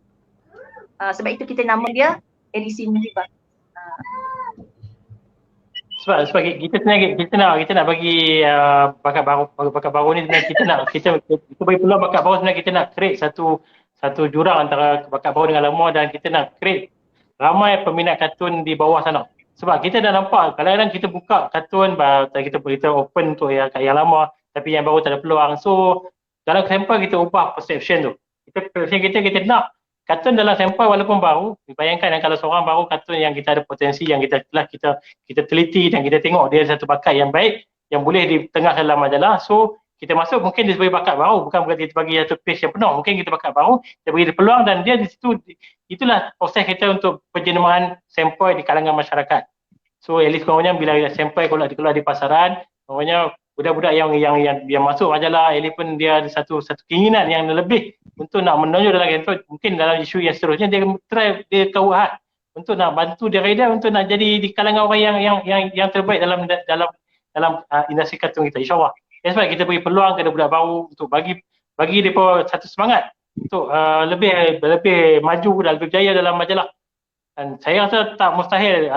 Sebab itu kita nama dia edisi Muhibah. Sebab kita nak bagi bakat baru ni, sebenarnya kita bagi peluang bakat baru, sebenarnya kita nak create satu jurang antara bakat baru dengan lama, dan kita nak create ramai peminat kartun di bawah sana. Sebab kita dah nampak kadang-kadang kita buka kartun, kita open untuk yang lama, tapi yang baru tak ada peluang. So dalam Sempoi kita ubah perception tu. Kita nak kartun dalam Sempoi walaupun baru, bayangkan kalau seorang baru kartun yang kita ada potensi, yang kita teliti dan kita tengok dia satu bakat yang baik yang boleh ditengah dalam majalah, so kita masuk, mungkin dia sebagai bakat baru, bukan berarti kita bagi satu page yang penuh, mungkin kita bakat baru, kita bagi dia peluang, dan dia di situ, itulah proses kita untuk penjenamaan Sempoi di kalangan masyarakat. So at least korangnya bila Sempoi keluar di pasaran, korangnya budak-budak yang masuk majalah, at least pun dia ada satu keinginan yang lebih untuk nak menonjol dalam Sempoi. Mungkin dalam isu yang seterusnya dia tahu untuk nak bantu dia untuk nak jadi di kalangan orang yang terbaik dalam industri kartun kita, insyaAllah. That's why kita beri peluang kepada budak baru untuk bagi mereka satu semangat untuk lebih maju dan lebih berjaya dalam majalah. Dan saya rasa tak mustahil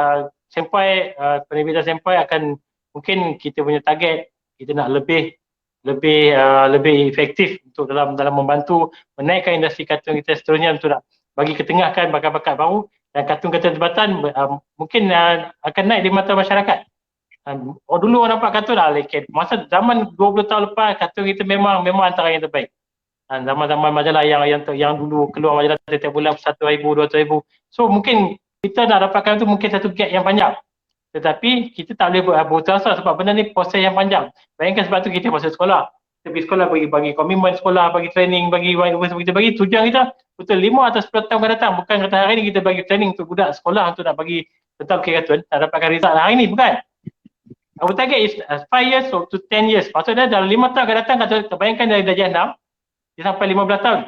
Senpai, penerbitan Senpai akan, mungkin kita punya target kita nak lebih efektif untuk dalam membantu menaikkan industri kartun kita seterusnya, untuk nak bagi ketengahkan bakat-bakat baru, dan kartun-kartun tempatan mungkin akan naik di mata masyarakat. Dulu orang nampak kartun masa zaman 20 tahun lepas, kartun kita memang antara yang terbaik. Zaman-zaman majalah yang dulu keluar majalah setiap bulan 1,000, 200,000. So mungkin kita nak dapatkan tu mungkin satu gap yang panjang. Tetapi kita tak boleh berputus asa sebab benda ni proses yang panjang. Bayangkan sebab tu kita proses sekolah. Kita pergi sekolah, bagi komitmen sekolah, bagi training, bagi kita bagi tujuan kita betul 5 atau 10 tahun akan datang. Bukan kata hari ni kita bagi training untuk budak sekolah untuk nak bagi tentang kartun, tak dapatkan result hari ni, bukan. Our target is 5 years to 10 years. Maksudnya dalam 5 tahun akan datang, bayangkan dari darjah 6 dia sampai 15 tahun.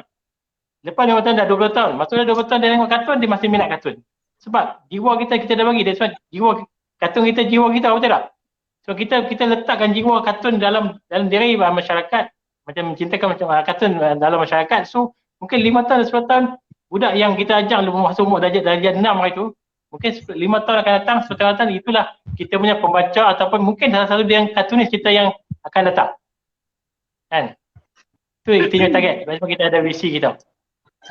Lepas 5 tahun dah 20 tahun. Maksudnya 20 tahun dia tengok kartun, dia masih minat kartun. Sebab jiwa kita dah bagi. That's why jiwa kartun kita, jiwa kita, betul tak? So kita letakkan jiwa kartun dalam diri masyarakat, macam mencintakan macam kartun dalam masyarakat. So mungkin 5 tahun, 10 tahun, budak yang kita ajar masuk umur darjah 6 hari tu, mungkin 5 tahun akan datang, 10 tahun datang, itulah kita punya pembaca ataupun mungkin salah satu yang kartunis kita yang akan datang. Kan? Itu kita punya target. Sebab kita ada visi kita.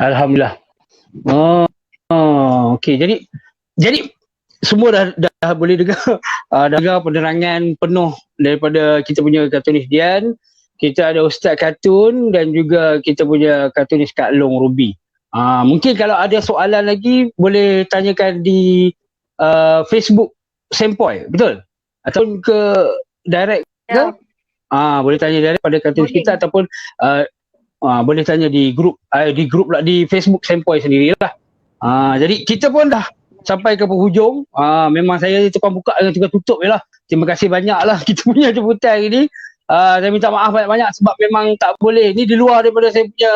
Alhamdulillah. Okey. Jadi semua dah boleh dengar penerangan penuh daripada kita punya kartunis Dian. Kita ada Ustaz Kartun dan juga kita punya kartunis Kak Long Ruby. Mungkin kalau ada soalan lagi boleh tanyakan di Facebook Senpai, betul? Ataupun ke direct ke? Boleh tanya direct pada kartunis kita, ataupun boleh tanya di grup di Facebook Senpai sendirilah. Jadi kita pun dah sampai ke penghujung. Memang saya tukang buka dengan tukang tutup je lah. Terima kasih banyak lah kita punya jemputan hari ni. Saya minta maaf banyak-banyak sebab memang tak boleh. Ni di luar daripada saya punya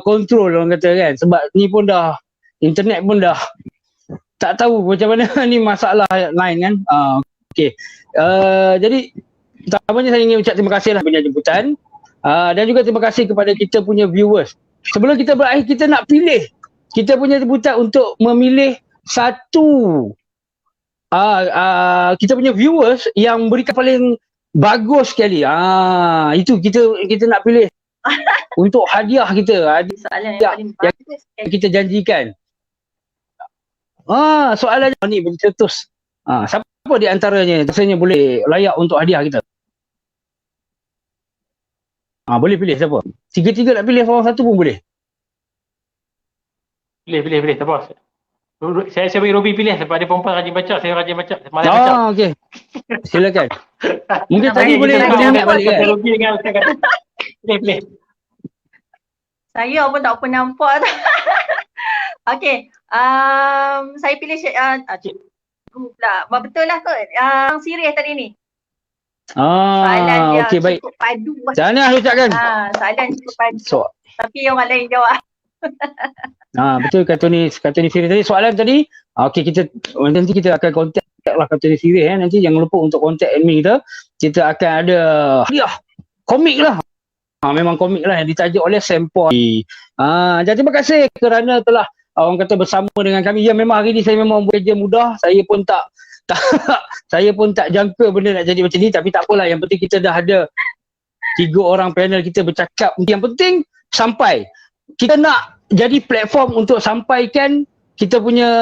kontrol orang kata kan. Sebab ni pun dah, internet pun dah tak tahu macam mana ni masalah lain kan. Okey. Jadi pertamanya saya ingin ucap terima kasih lah punya jemputan. Dan juga terima kasih kepada kita punya viewers. Sebelum kita berakhir, kita nak pilih kita punya jemputan untuk memilih satu kita punya viewers yang berikan paling bagus sekali. Itu kita nak pilih untuk hadiah kita. Soalan yang paling bagus yang kita janjikan. Soalannya ni bercetus. Siapa di antaranya rasanya boleh layak untuk hadiah kita? Boleh pilih siapa? Tiga-tiga nak pilih seorang satu pun boleh. Pilih, tak apa. Saya bagi Robi pilih sebab dia perempuan rajin baca, saya rajin baca. Malas baca. Okey. Silakan. Mungkin tadi boleh ingat balik kan. Robi dengan Ustaz Kartun. Pilih. Saya pun tak pernah nampak tu. Okey. Saya pilih pula. Betul lah kot. Yang serius tadi ni. Soalan dia okey, baik. cukup padu. Tahniah ucapkan. Soalan cukup padu. Tapi orang lain jawab. Betul kartunis series tadi. Soalan tadi, okey, nanti kita akan contact lah kartunis series nanti jangan lupa untuk contact admin kita. Kita akan ada hadiah komik lah. Memang komik lah yang ditajuk oleh Senpai. Jadi terima kasih kerana telah orang kata bersama dengan kami. Ya, memang hari ni saya memang bekerja mudah. Saya pun tak jangka benda nak jadi macam ni, tapi tak apalah, yang penting kita dah ada 3 orang panel kita bercakap. Yang penting sampai. Kita nak jadi platform untuk sampaikan kita punya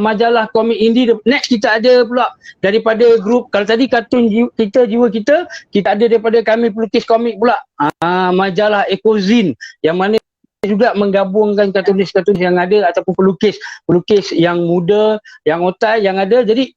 majalah komik indie. Next kita ada pula daripada grup, kalau tadi kartun kita, jiwa kita ada daripada kami pelukis komik pula. Majalah Ekozine yang mana juga menggabungkan kartunis-kartunis yang ada ataupun pelukis yang muda, yang otai yang ada. Jadi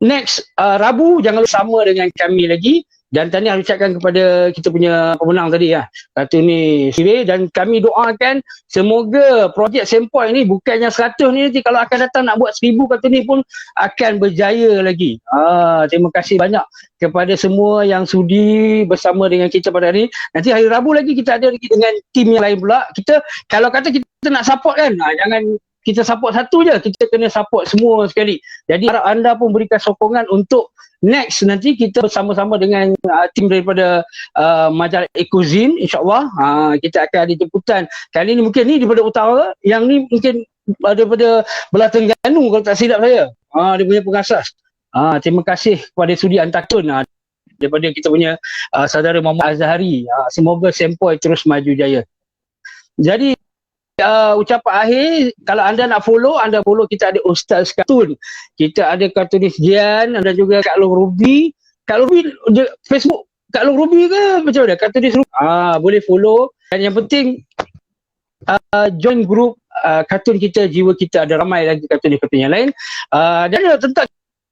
next Rabu jangan lupa sama dengan kami lagi. Dan tahniah ucapkan kepada kita punya pemenang tadi kartunis series, dan kami doakan semoga projek Senpai ni bukannya 100 ni, nanti kalau akan datang nak buat 1000 kartunis pun akan berjaya lagi. Terima kasih banyak kepada semua yang sudi bersama dengan kita pada hari ni. Nanti hari Rabu lagi kita ada lagi dengan tim yang lain pula. Kita kalau kata kita nak support kan, jangan kita support satu je, kita kena support semua sekali. Jadi harap anda pun berikan sokongan untuk next nanti kita bersama-sama dengan tim daripada majalah Ecozine, insyaAllah kita akan ada jemputan. Kali ni mungkin ni daripada utara, yang ni mungkin daripada belah Terengganu kalau tak silap saya. Dia punya pengasas. Terima kasih kepada Sudi Antakun daripada kita punya saudara Muhammad Azhari. Semoga Sempoi terus maju jaya. Jadi ucapan akhir, kalau anda nak follow, anda follow kita ada Ustaz Kartun, kita ada kartunis Jian, ada juga Kak Long Ruby. Kak Long Ruby Facebook Kak Long Ruby ke macam mana? Kartunis Ruby. Boleh follow, dan yang penting join group kartun kita, jiwa kita. Ada ramai lagi kartunis-kartun yang lain. Dan tentang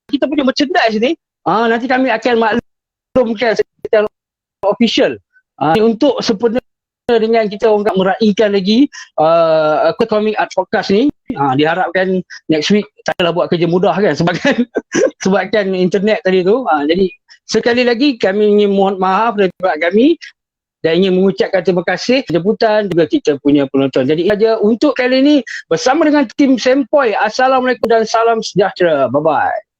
kita punya merchandise ni, nanti kami akan maklumkan secara official untuk sempurna dengan kita orang meraihkan lagi Comic Art Podcast ni. Diharapkan next week tak adalah buat kerja mudah kan sebabkan internet tadi tu. Jadi sekali lagi kami ingin mohon maaf daripada kami dan ingin mengucapkan terima kasih jemputan juga kita punya penonton. Jadi saja untuk kali ini bersama dengan tim Sempoi. Assalamualaikum dan salam sejahtera. Bye bye.